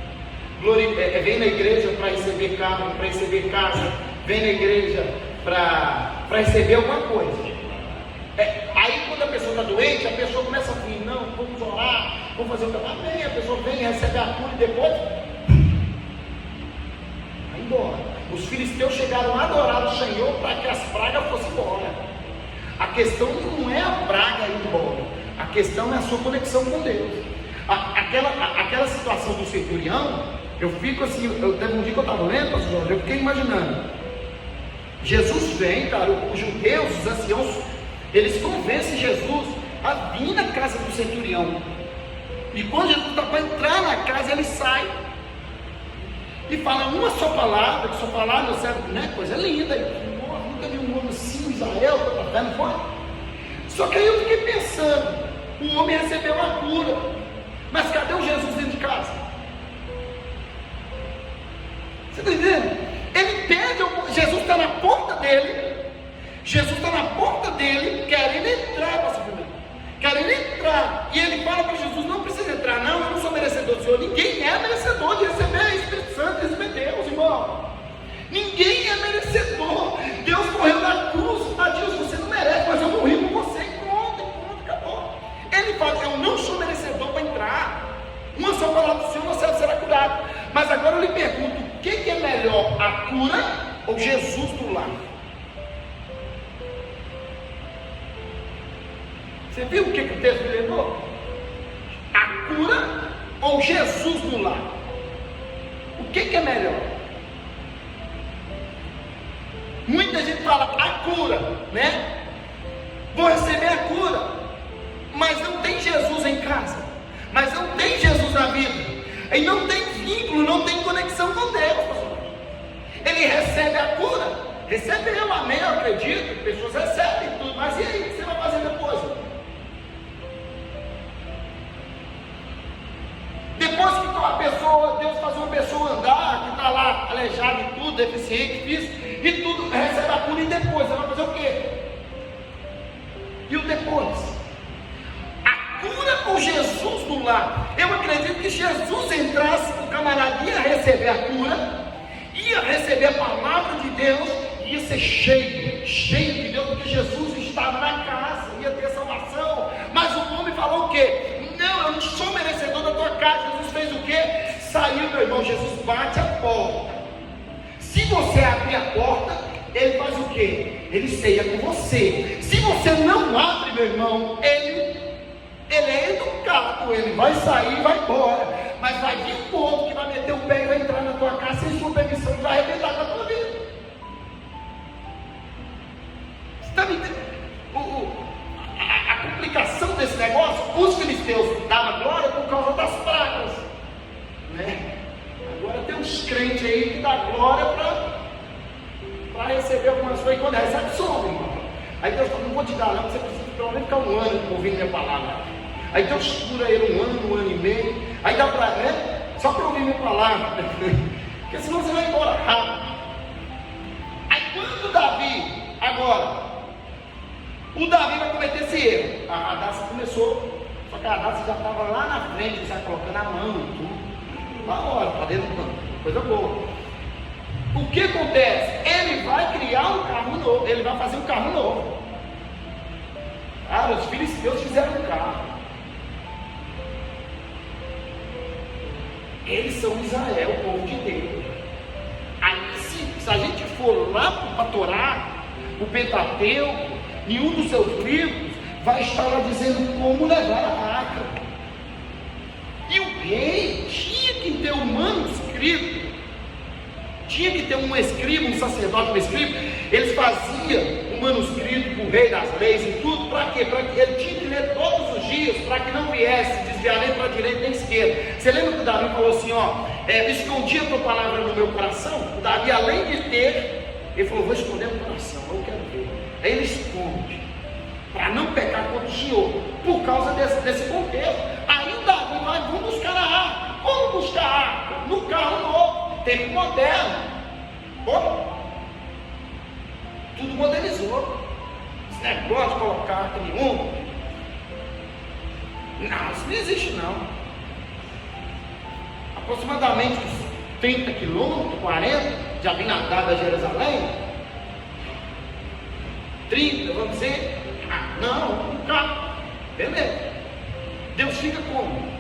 Vem na igreja para receber carro, para receber casa, vem na igreja para receber alguma coisa. Aí quando a pessoa está doente, a pessoa começa a vir, não, vamos orar, vamos fazer o trabalho, amém, a pessoa vem, recebe a cura e depois vai embora. Os filisteus chegaram a adorar o Senhor para que as pragas fossem embora. A questão não é a praga ir embora, a questão é a sua conexão com Deus. Aquela situação do centurião, eu fico assim, teve um dia que eu estava lendo, pastor Jorge, eu fiquei imaginando, Jesus vem, cara, os judeus, os anciãos, eles convencem Jesus a vir na casa do centurião, e quando Jesus está para entrar na casa, ele sai, e fala uma só palavra, que só palavra, né, coisa linda, nunca vi um homem assim em Israel, não foi? Só que aí eu fiquei pensando, o homem recebeu a cura, mas cadê o Jesus dentro de casa? Você está entendendo? Ele pede, Jesus está na porta dele, querendo entrar, pastor Fernando, querendo entrar, e ele fala para Jesus, não precisa entrar não, eu não sou merecedor do Senhor, ninguém é merecedor de receber o Espírito Santo, receber Deus, irmão, ninguém é merecedor, Deus morreu na cruz, Deus, você não merece, mas eu morri por você, e pronto, acabou. Ele fala, eu não sou merecedor para entrar, uma só palavra do Senhor, você será curado. Mas agora eu lhe pergunto, o que é melhor, a cura ou Jesus do lar? Você viu o que o texto me lembrou? A cura ou Jesus no lar? O que é melhor? Muita gente fala a cura, né? Vou receber a cura, mas não tem Jesus em casa, mas não tem Jesus na vida, e não tem vínculo, não tem conexão com Deus, pastor. Ele recebe a cura, recebeu, amém, eu acredito, pessoas recebem tudo, mas e aí, o que você vai fazer depois? Depois que a pessoa, Deus faz uma pessoa andar, que está lá aleijado e tudo, deficiente, físico, e tudo, recebe a cura, e depois, ela vai fazer o quê? E o depois? A cura com Jesus no lar. Eu acredito que Jesus entrasse, o camarada ia receber a cura, ia receber a palavra de Deus, ia ser cheio de Deus, porque Jesus estava na casa, ia ter salvação. Mas o homem falou o quê? Não, eu não sou merecedor da tua casa. Jesus fez o quê? Saiu, meu irmão, Jesus bate a porta. Se você abrir a porta, ele faz o quê? Ele ceia com você. Se você não abre, meu irmão, ele é educado, ele vai sair e vai embora. Mas vai vir um outro que vai meter o pé e vai entrar na tua casa sem sua permissão e vai arrebentar com a tua vida. Você está me entendendo? A complicação desse negócio, os filisteus davam glória por causa das pragas, né? Agora tem uns crentes aí que dão glória para receber algumas coisas, e quando recebe, some, irmão. Aí Deus fala, não vou te dar não, você precisa pelo menos ficar um ano ouvindo minha palavra. Aí Deus cura ele um ano e meio, aí dá para, né? Só para ouvir minha palavra, porque senão você vai embora rápido. Aí quando Davi, agora, o Davi vai cometer esse erro. A Radassa começou, só que a Radassa já estava lá na frente, já colocando a mão e tudo, lá fora, para dentro do campo, coisa boa. O que acontece? Ele vai criar um carro novo, ele vai fazer um carro novo. Cara, os filisteus fizeram um carro. Eles são Israel, o povo de Deus. Aí se a gente for lá para a Torá, o Pentateuco, nenhum dos seus livros vai estar lá dizendo como levar a arca. E o rei tinha que ter um manuscrito, tinha que ter um escriba, um sacerdote, um escriba. Eles faziam um manuscrito para o rei das leis e tudo, para quê? Para que ele tinha que ler todos os dias, para que não viesse desviar nem para a direita nem para a esquerda. Você lembra que o Davi falou assim, escondi a tua palavra no meu coração? O Davi, além de ter, ele falou, vou esconder no coração, eu quero ver. Aí ele esconde, para não pecar contra o Senhor, por causa desse contexto. Aí o Davi vai, vamos buscar a arca. Como buscar a arca? No carro novo, tempo moderno. Tudo modernizou. Esse negócio de colocar arca nenhuma, não, isso não existe não. Aproximadamente uns 30 quilômetros, 40, de Abinadab a Jerusalém, 30, vamos dizer, não, um carro, beleza. Deus fica como?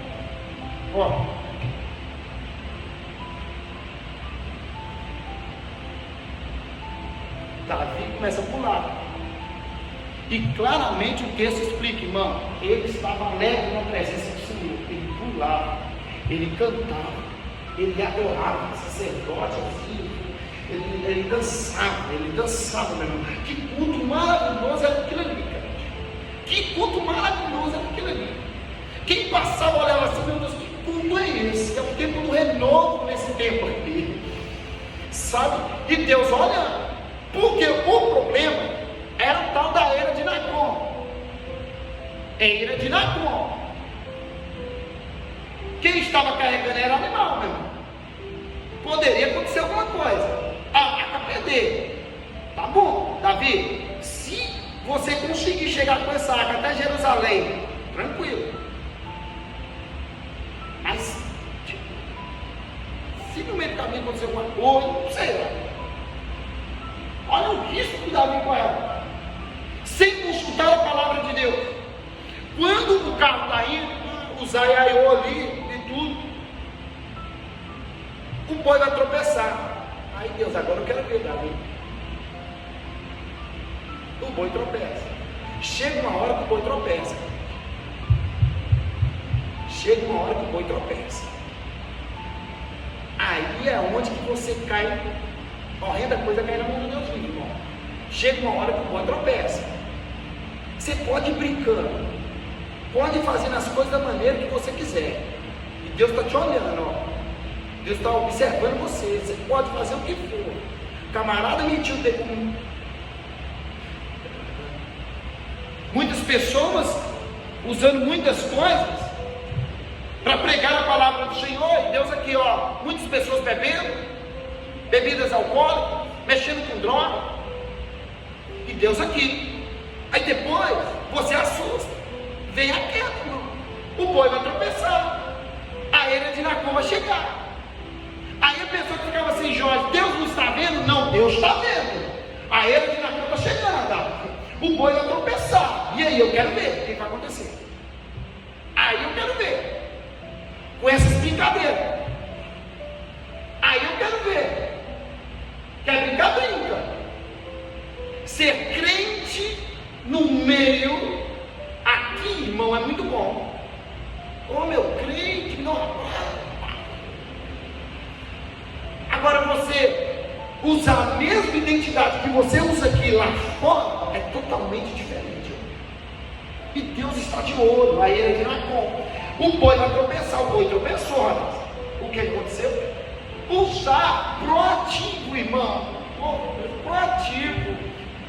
Davi começa a pular, e claramente o texto explica, irmão, ele estava alegre na presença do Senhor, ele pulava, ele cantava, ele adorava, sacerdote, ele dançava, meu irmão. Que culto maravilhoso era aquilo ali, cara. Que culto maravilhoso era aquilo ali. Quem passava olhava assim, meu Deus, que culto é esse? É o tempo do renovo nesse tempo aqui, sabe? E Deus olhando, porque o problema era o tal da era de Nacon. Era de Nacon. Quem estava carregando era animal, meu irmão. Poderia acontecer alguma coisa. A perder. Tá bom, Davi, se você conseguir chegar com essa arca até Jerusalém, tranquilo. Mas se no meio do caminho acontecer alguma coisa, não sei lá. Olha o risco que Davi correu, sem consultar a palavra de Deus. Quando o carro está indo, o zaiaiô ali e tudo, o boi vai tropeçar. Aí Deus, agora eu quero ver, Davi. O boi tropeça. Chega uma hora que o boi tropeça. Chega uma hora que o boi tropeça. Aí é onde que você cai. Horrenda coisa cair na mão de Deus vivo, irmão. Chega uma hora que o boi tropeça. Você pode ir brincando, pode fazer as coisas da maneira que você quiser. E Deus está te olhando, ó. Deus está observando você. Você pode fazer o que for. Camarada mentiu dele. Muitas pessoas usando muitas coisas para pregar a palavra do Senhor. E Deus aqui, ó. Muitas pessoas bebendo, bebidas alcoólicas, mexendo com droga. E Deus aqui. Aí depois você assusta, vem a queda, irmão. O boi vai tropeçar, a era de Nacon vai chegar. Aí a pessoa que ficava assim, Jorge, Deus não está vendo? Não, Deus está vendo. A era de Nacon está chegando, o boi vai tropeçar. E aí eu quero ver o que vai acontecer. Aí eu quero ver, com essas brincadeiras. Aí eu quero ver. Quer brincar, brinca. Ser crente no meio, aqui, irmão, é muito bom. Ô meu crente, não. Agora você usar a mesma identidade que você usa aqui lá fora é totalmente diferente. E Deus está de olho, aí ele não é como. O boi vai tropeçar, o boi tropeçou. Rapaz. O que aconteceu? Usar proativo, irmão. Proativo.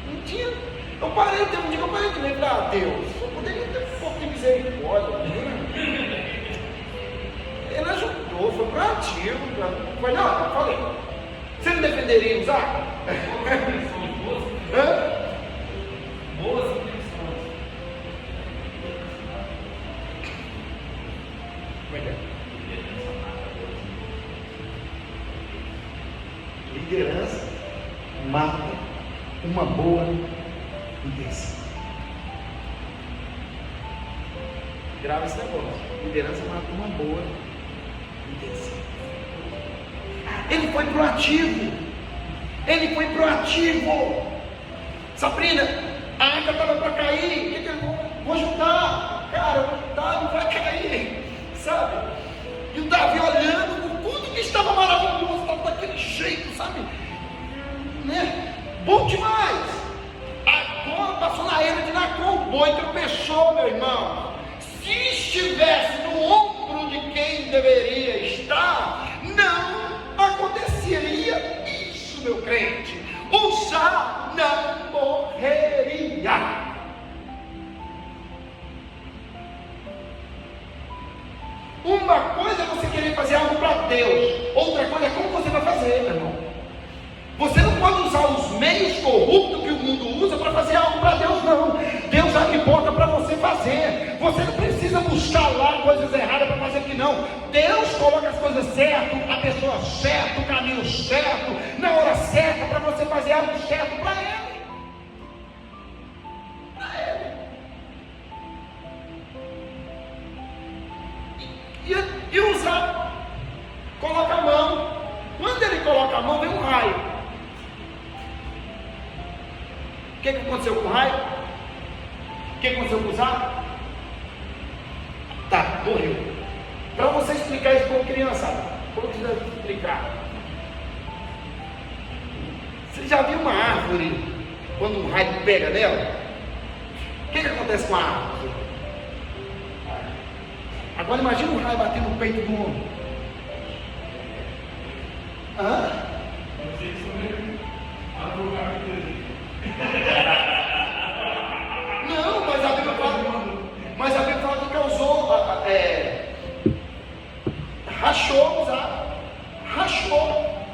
Não tinha. Eu parei, teve um dia que eu parei de lembrar a Deus. Eu poderia ter um pouco de misericórdia. Ele ajudou, foi proativo. Foi não, eu falei. Você não defenderia usar? Boas intenções. Como é que é? Liderança mata uma boa intenção. Grava esse negócio. Liderança mata uma boa intenção. Ele foi proativo. Ele foi proativo. Sabrina, a arca estava para cair. O que eu vou ajudar? Cara, eu vou ajudar, não vai cair. Sabe? E o Davi olhando o culto que estava maravilhoso, estava daquele jeito, sabe? Né? Bom demais. Agora passou na era de Nacon, o boi tropeçou, meu irmão. Se estivesse no ombro de quem deveria estar, não aconteceria isso, meu crente. Uzá não morreria. Uma coisa é você querer fazer algo para Deus, outra coisa é como você vai fazer, meu irmão. Você não pode usar os meios corruptos que o mundo usa para fazer algo para Deus, não. Deus abre porta para você fazer. Você não precisa buscar lá coisas erradas para fazer aqui, não. Deus coloca as coisas certas, a pessoa certa, o caminho certo, na hora certa, para você fazer algo certo para Ele. Para Ele. E usar, coloca a mão. Quando ele coloca a mão, vem um raio. O que aconteceu com o raio? O que aconteceu com o Uzá? Tá, morreu. Para você explicar isso para uma criançada, como que você deve explicar? Você já viu uma árvore quando um raio pega nela? O que acontece com a árvore? Agora imagina um raio batendo no peito do homem. Hã? Não, mas a Bíblia fala que causou, rachou, rachou.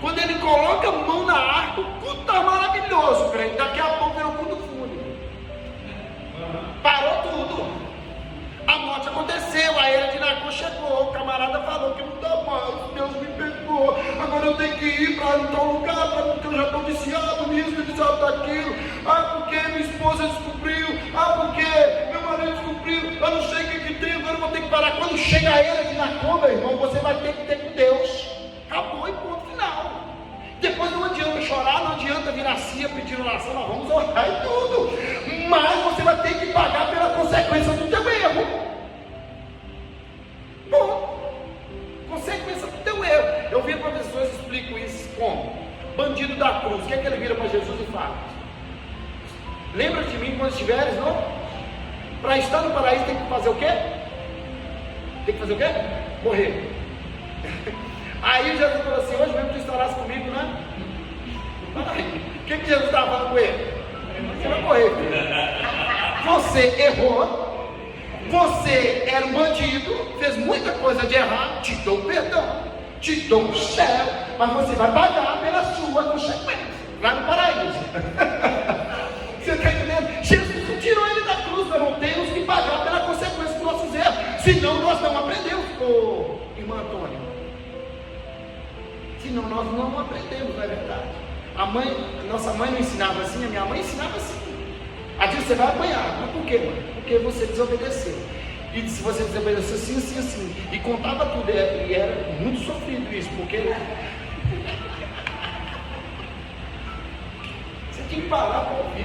Quando ele coloca a mão na arca, o culto está maravilhoso, crente. Daqui a pouco era o culto fúnebre. Parou tudo. A morte aconteceu, a era de Nacon chegou, o camarada falou que não dá mais, Deus me perdoou, agora eu tenho que ir para tal lugar, porque eu já estou viciado nisso, viciado daquilo, porque minha esposa descobriu, porque meu marido descobriu, eu não sei o que tem, agora eu vou ter que parar. Quando chega a era de Nacon, meu irmão, você vai ter que ter com Deus, acabou e ponto final. Depois não adianta chorar, não adianta vir a cia pedir pedindo oração, nós vamos orar e tudo. Mas você vai ter que pagar pela consequência do teu erro. Bom, consequência do teu erro. Eu vi professores que explicam isso como bandido da cruz. O que é que ele vira para Jesus e fala? Lembra de mim quando estiveres, não? Para estar no paraíso tem que fazer o quê? Tem que fazer o quê? Morrer. Aí Jesus falou assim: hoje mesmo tu estarás comigo, né? O que Jesus estava falando com ele? Você vai morrer, filho. Você errou, você era um bandido, fez muita coisa de errado, te dou perdão, te dou o céu, mas você vai pagar pela sua consequência lá no paraíso. Você está entendendo? Jesus não tirou ele da cruz, nós não temos que pagar pela consequência dos nossos erros, senão nós não aprendemos, irmã Antônia. Senão nós não aprendemos, não é verdade? Nossa mãe não ensinava assim, a minha mãe ensinava assim. A diz, você vai apanhar. Mas por quê, mãe? Porque você desobedeceu. E se você desobedeceu assim, assim, assim. E contava tudo. E era muito sofrido isso, porque você tinha que parar para ouvir.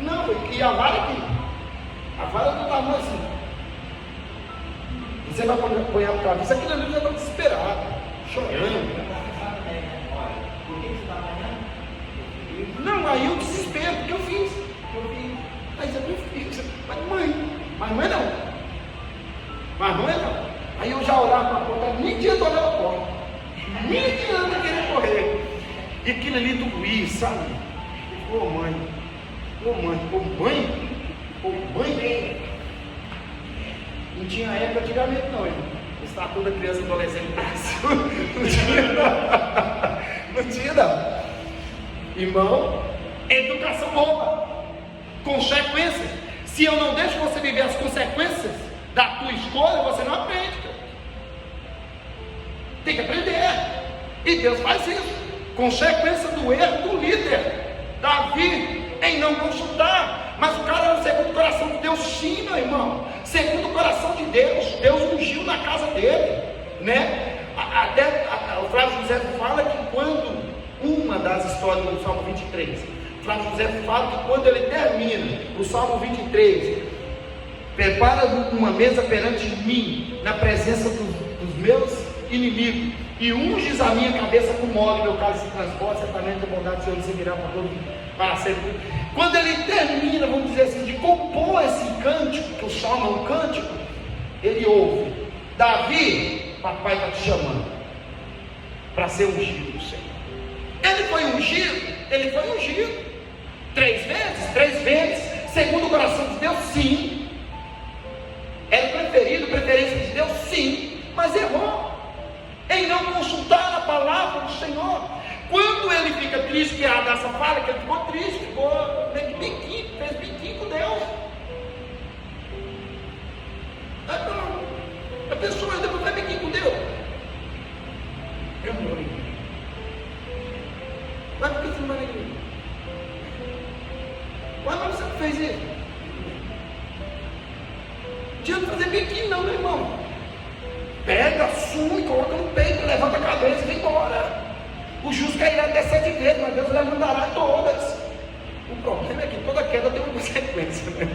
Não, e a vara aqui. A vara do tamanho assim. Você vai apanhar para a cabeça. Aquilo ali já está desesperado, chorando. Não, aí eu desespero, porque eu fiz. Mas eu não fiz. Mas não é não. Mas não é não. Aí eu já olhava para a porta, nem tinha olhado a porta. Nem tinha querer correr. E aquilo ali doía, sabe? Ô mãe. Não tinha época antigamente não, irmão. Está toda criança e adolescente. Não tinha não. Irmão, educação boa, consequências. Se eu não deixo você viver as consequências da tua escolha, você não aprende. Tem que aprender. E Deus faz isso. Consequência do erro do líder Davi em não consultar. Mas o cara era segundo o coração de Deus, sim, meu irmão. Segundo o coração de Deus, Deus ungiu na casa dele, né? Até o Flávio José fala que quando uma das histórias do Salmo 23, Flávio José fala que quando ele termina o Salmo 23, prepara uma mesa perante mim, na presença dos meus inimigos, e unges a minha cabeça com óleo, meu cálice se transporta, certamente a bondade do Senhor seguirá para sempre. Quando ele termina, vamos dizer assim, de compor esse cântico, que o Salmo é um cântico, ele ouve: Davi, papai está te chamando para ser ungido do Senhor. Ele foi ungido 3 vezes, segundo o coração de Deus, sim. Era preferido, preferência de Deus, sim, mas errou em não consultar a palavra do Senhor. Quando ele fica triste, que a Adassa fala que ele ficou triste, fez biquinho com Deus. A pessoa depois faz biquinho com Deus. Eu não lembro. Mas por que você não vai na igreja? Mas você não fez isso? Não tinha que fazer biquinho não, meu irmão. Pega, assume, coloca no peito, levanta a cabeça e vem embora. O justo cairá até 7 vezes, mas Deus levantará todas. O problema é que toda queda tem uma consequência, né?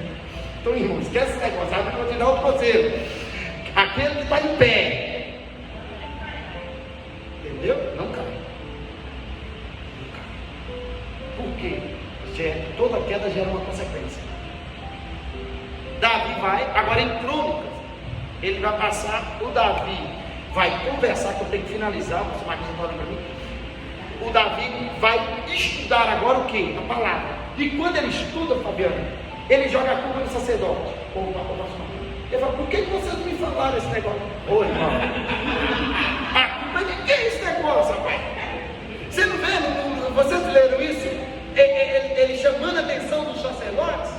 Então, irmão, esquece esse negócio, sabe? Eu vou te dar outro conselho. Aquele que está em pé, entendeu? Não cai. Por quê? Toda queda gera uma consequência. Davi vai, agora em Crônicas, ele vai passar, o Davi vai conversar, que eu tenho que finalizar, você vai falar para mim. O Davi vai estudar agora o que? A palavra. E quando ele estuda, Fabiano, ele joga a culpa no sacerdote. Ele fala: por que vocês não me falaram esse negócio? Ô irmão, a culpa de quem é esse negócio, rapaz? Você não vê? Vocês leram isso? Ele chamando a atenção dos sacerdotes.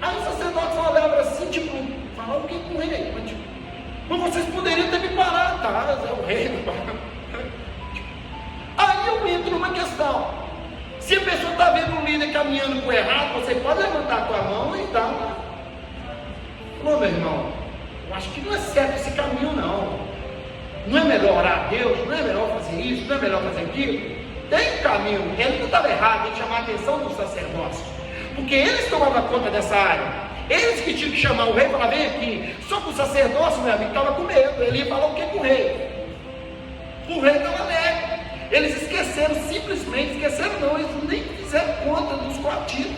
Aí os sacerdotes olhavam assim, tipo, falavam o que com ele? Mas vocês poderiam ter me parado, tá? É o rei, Aí eu entro numa questão. Se a pessoa está vendo um líder caminhando para o errado, você pode levantar a tua mão e dar. Falou: meu irmão, eu acho que não é certo esse caminho não. Não é melhor orar a Deus? Não é melhor fazer isso? Não é melhor fazer aquilo? tem um caminho, ele não estava errado em chamar a atenção dos sacerdócios, porque eles tomavam conta dessa área. Eles que tinham que chamar o rei e falar: vem aqui. Só que o sacerdócio, meu amigo, estava com medo. Ele ia falar o que com o rei? O rei estava alegre. Eles esqueceram, simplesmente esqueceram, não. Eles nem fizeram conta dos coatitos,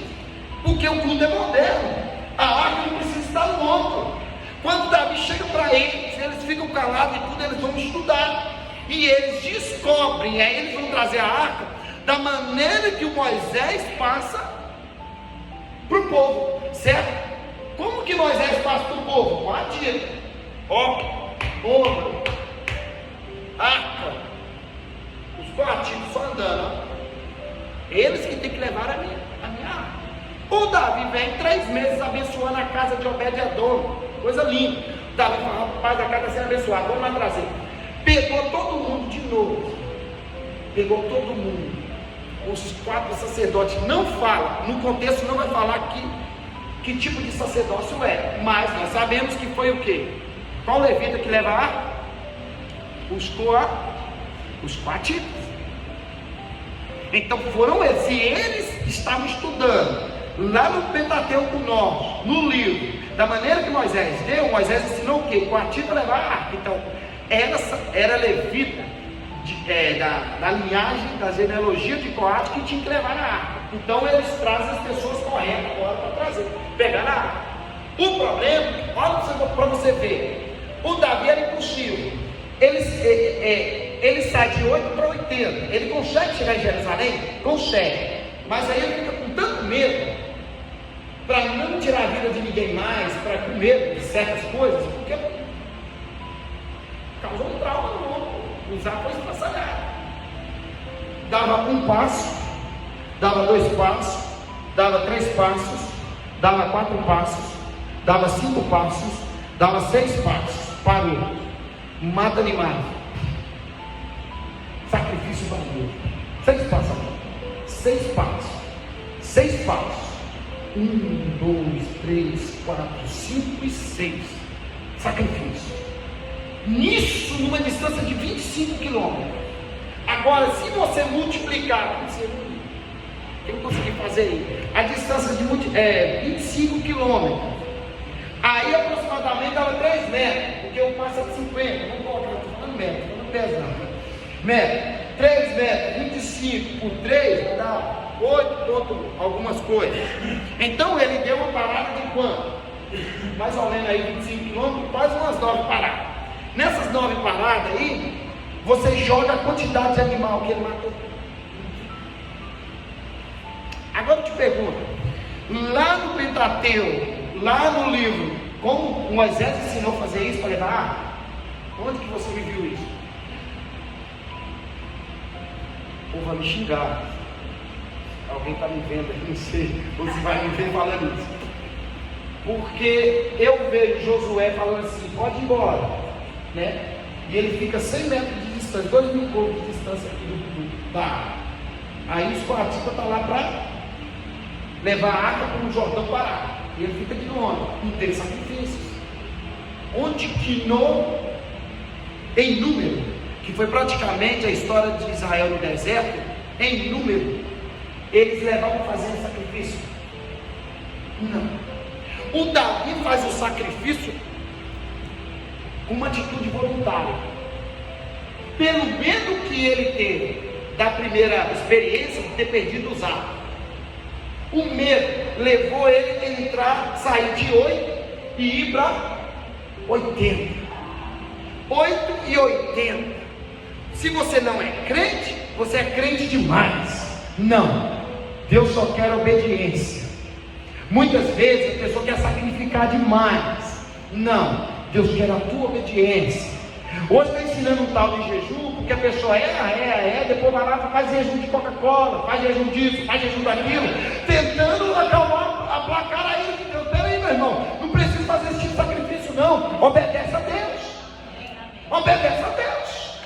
porque o culto é moderno. A arca não precisa estar no ombro. Quando Davi chega para eles ficam calados e tudo, eles vão estudar. E eles descobrem, aí eles vão trazer a arca da maneira que o Moisés passa para o povo, certo? Como que Moisés passa para o povo? Com a tira, ombro, arca, os coatitos só andando, ó. Eles que tem que levar a minha arca. O Davi vem 3 meses abençoando a casa de Obed-Edom, coisa linda. Davi fala: rapaz, a casa está sendo abençoada, vamos lá trazer. Pegou todo mundo de novo, pegou todo mundo. Os 4 sacerdotes não falam, no contexto não vai falar que tipo de sacerdócio é, mas nós sabemos que foi o quê? Qual levita que leva a arca? Os coatitas. Então foram eles. Se eles estavam estudando lá no Pentateuco Norte, no livro, da maneira que Moisés deu, Moisés ensinou o quê? Coatita levar a arca. Então era levita da linhagem, da genealogia de Coate, que tinha que levar a arca. Então eles trazem as pessoas corretas agora para trazer, pegar a arca. O problema, olha para você ver, o Davi era impossível. Ele sai de 8 para 80. Ele consegue chegar em Jerusalém? Consegue. Mas aí ele fica com tanto medo, para não tirar a vida de ninguém mais, para com medo de certas coisas, porque causou um trauma no ombro, usar foi estraçalhado. Dava 1 passo, dava 2 passos, dava 3 passos, dava 4 passos, dava 5 passos, dava 6 passos, parou, mata animais, sacrifício para Deus, 6 passos, 6 passos, 6 passos, 1, 2, 3, 4, 5 e 6, sacrifício. Nisso, numa distância de 25 quilômetros. Agora, se você multiplicar, quem conseguir fazer aí, a distância de 25 quilômetros, aí aproximadamente dava 3 metros, porque o passo é de 50, não colocar, estou falando metro, não pesa não. Metro, 3 metros, 25 por 3, vai dar 8 pontos, algumas coisas. Então ele deu uma parada de quanto? Mais ou menos aí 25 quilômetros, quase umas 9 paradas. Nessas 9 paradas aí, você joga a quantidade de animal que ele matou. Agora eu te pergunto, lá no Pentateuco, lá no livro, como Moisés ensinou a fazer isso para levar a arca? Onde que você me viu isso? O povo vai me xingar. Alguém está me vendo aqui, não sei, ou se vai me ver falando isso. Porque eu vejo Josué falando assim: pode ir embora, né? E ele fica 100 metros de distância, 2.000 poucos de distância aqui do barco. Aí os coatitas estão lá para levar a arca para o Jordão parar. E ele fica de longe, não tem sacrifícios. Onde que em número, que foi praticamente a história de Israel no deserto, em número, eles levavam a fazer um sacrifício? Não. O Davi faz o sacrifício com uma atitude voluntária, pelo medo que ele teve da primeira experiência de ter perdido os arcos. O medo levou ele a entrar, sair de 8 e ir para 80. 8 e 80. Se você não é crente, você é crente demais. Não, Deus só quer obediência. Muitas vezes a pessoa quer sacrificar demais. Não, Deus quer a tua obediência. Hoje está ensinando um tal de jejum, porque a pessoa depois vai lá e faz jejum de Coca-Cola, faz jejum disso, faz jejum daquilo, tentando acalmar, aplacar a ira de Deus. Peraí, meu irmão, não precisa fazer esse tipo de sacrifício não. Obedece a Deus. Obedece a Deus.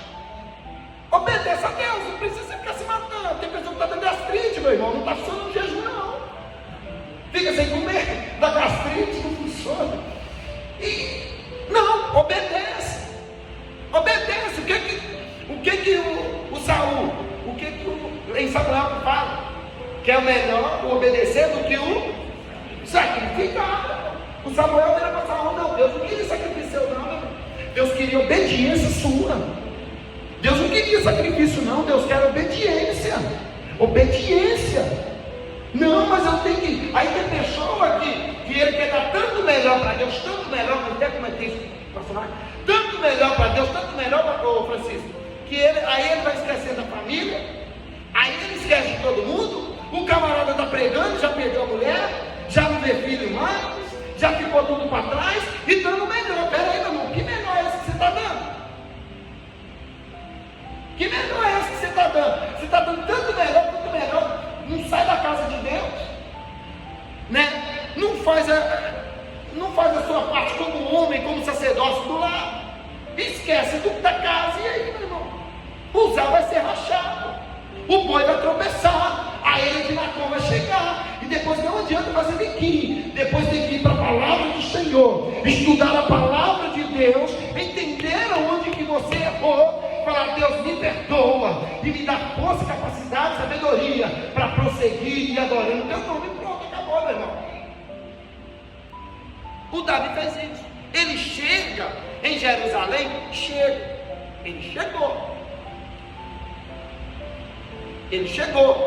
Obedece a Deus, não precisa ficar se matando. Tem pessoa que está dando gastrite, meu irmão, não está funcionando jejum não. Fica sem comer, dá gastrite, não funciona. E não, obedece. Obedece. O que o Saul, o que Samuel vira para Saul: não, Deus não queria sacrifício seu não, meu irmão. Deus queria obediência sua. Deus não queria sacrifício não, Deus quer obediência. Obediência. Não, mas eu tenho que... Aí tem pessoa que ele quer dar tanto melhor para Deus, tanto melhor, não até como é que é isso, tanto melhor para Deus, tanto melhor para o Francisco, que aí ele vai esquecendo da família, aí ele esquece de todo mundo. O camarada está pregando, já perdeu a mulher, já não vê filho mais, já ficou tudo para trás e dando melhor. Pera aí, meu irmão, que melhor é esse que você está dando? Que melhor é esse que você está dando? Você está dando tanto melhor, não sai da casa de Deus, né? Não faz a sua parte como homem, como sacerdócio do lar, esquece tudo da casa. E aí, meu irmão, o Zá vai ser rachado, o boi vai tropeçar, a ele de Nacon vai chegar, e depois não adianta fazer biquinho, depois tem que ir para a palavra do Senhor, estudar a palavra de Deus, entender onde que você errou, falar: Deus, me perdoa e me dá força, capacidade, sabedoria para prosseguir e adorando o teu nome. Pronto, acabou, meu irmão. O Davi fez isso. Ele chega em Jerusalém, ele chegou.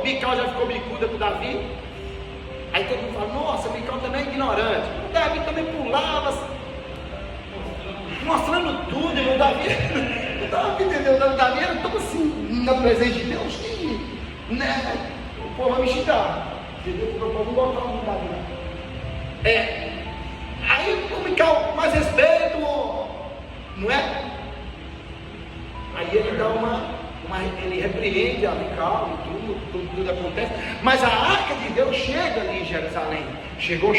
Mical já ficou bicuda com o Davi. Aí todo mundo fala: nossa, Mical também é ignorante. O Davi também pulava, mostrando tudo, irmão. Davi não estava entendendo. Davi era tão assim, na presença de Deus, que, né, o povo vai me xingar. O povo não gosta de Davi, né? Aí o Mical, mais respeito, não é? Aí ele dá ele repreende a Mical e tudo acontece. Mas a arca de Deus chega ali em Jerusalém. Chegou,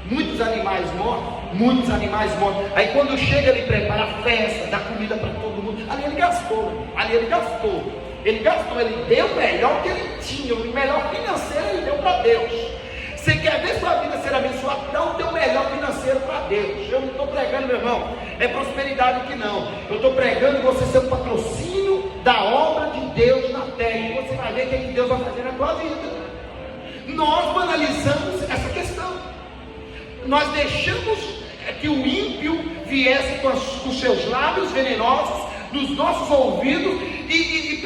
muitos animais mortos. Aí quando chega, ele prepara a festa, dá comida para todo mundo. Ali ele gastou. Ele deu o melhor que ele tinha, o melhor financeiro ele deu para Deus. Você quer ver sua vida ser abençoada? Dá o teu melhor financeiro para Deus. Eu não estou pregando, meu irmão, é prosperidade aqui não. Eu estou pregando você ser um patrocínio da obra de Deus na terra. E você vai ver o que Deus vai fazer na tua vida. Nós banalizamos essa questão. Nós deixamos que o ímpio viesse com os seus lábios venenosos nos nossos ouvidos e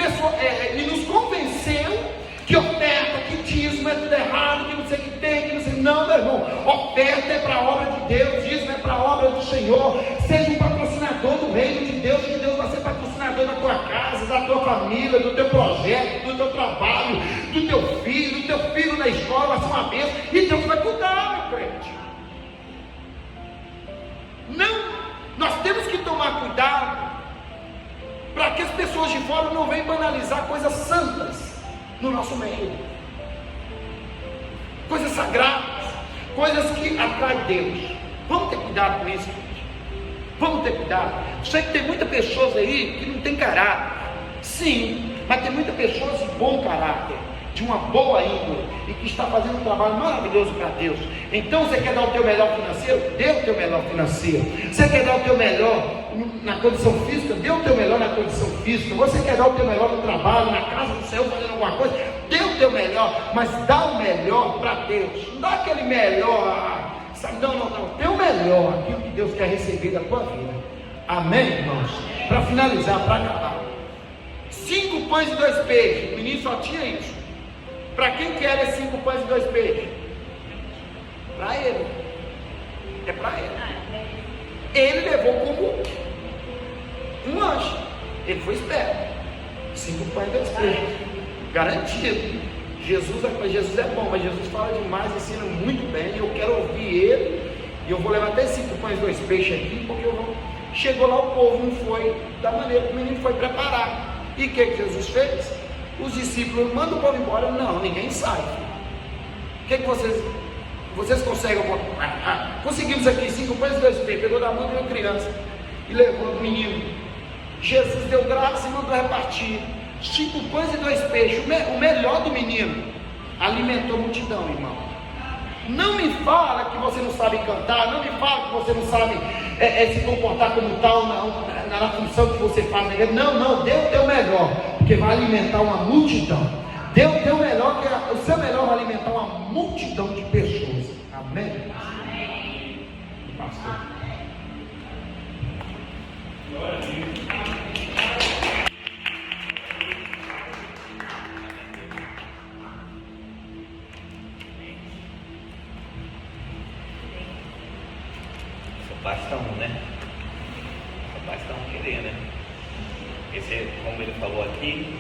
nos convenceu que oferta, que dízimo é tudo errado, que não sei o que tem, que não sei. Não, meu irmão, oferta é para a obra de Deus, dízimo é para a obra do Senhor. Seja um patrocinador do reino de Deus, que Deus vai ser patrocinador da tua casa, da tua família, do teu projeto, do teu trabalho, do teu filho na escola, vai ser uma bênção, e Deus vai cuidar, meu crente. Não, nós temos que tomar cuidado para que as pessoas de fora não venham banalizar coisas santas no nosso meio, coisas sagradas, coisas que atraem Deus. Vamos ter cuidado com isso, gente. Vamos ter cuidado. Sei que tem muitas pessoas aí que não tem caráter, sim, mas tem muitas pessoas de bom caráter, de uma boa índole, e que está fazendo um trabalho maravilhoso para Deus. Então você quer dar o teu melhor financeiro? Dê o teu melhor financeiro. Você quer dar o teu melhor na condição física? Dê o teu melhor na condição física. Você quer dar o teu melhor no trabalho, na casa do Senhor, fazendo alguma coisa? Dê o teu melhor, mas dá o melhor para Deus. Não dá aquele melhor, sabe? Não. Dê o melhor, aquilo que Deus quer receber da tua vida. Amém, irmãos? Para finalizar, para acabar, 5 pães e 2 peixes. O menino só tinha isso. Para quem que era 5 pães e 2 peixes? Para ele. É para ele. Ele levou como um lanche. Ele foi esperto. 5 pães e 2 peixes. Garantido. Jesus é bom, mas Jesus fala demais, ensina muito bem. Eu quero ouvir ele. E eu vou levar até 5 pães e 2 peixes aqui, porque chegou lá, o povo não foi da maneira que o menino foi preparar. E o que Jesus fez? Os discípulos mandam o povo embora. Não, ninguém sai. O que vocês conseguem? Conseguimos aqui 5 pães e 2 peixes. Pegou da mão de uma criança e levou o menino. Jesus deu graça e mandou repartir 5 pães e 2 peixes. O melhor do menino alimentou a multidão, irmão. Não me fala que você não sabe cantar. Não me fala que você não sabe se comportar como tal na função que você faz. Não, dê o teu melhor, porque vai alimentar uma multidão. Dê o teu melhor, que o seu melhor vai alimentar uma multidão de pessoas. Amém? basta um, né? Só basta um querer, né? Esse, como ele falou aqui,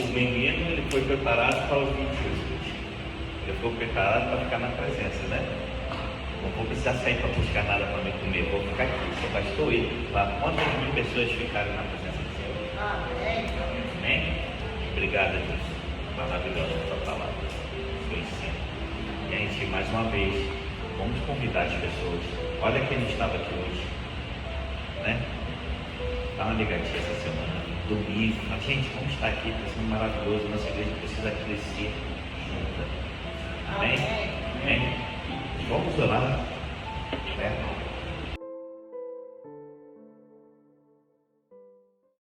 o menino ele foi preparado para ouvir Jesus. Ele foi preparado para ficar na presença, né? Não vou precisar sair para buscar nada para me comer, vou ficar aqui, só bastou ir. Lá, quantas mil pessoas ficaram na presença do Senhor? Amém. Amém? Obrigado, Jesus. Maravilhosa a sua palavra. Foi ensino. E a gente, mais uma vez, vamos convidar as pessoas. Olha quem não estava aqui hoje. Né? Dá uma ligadinha essa semana. Domingo. Fala, gente, vamos estar aqui, está sendo maravilhoso. Nossa igreja precisa crescer junta. Amém? Amém? Vamos orar. Né?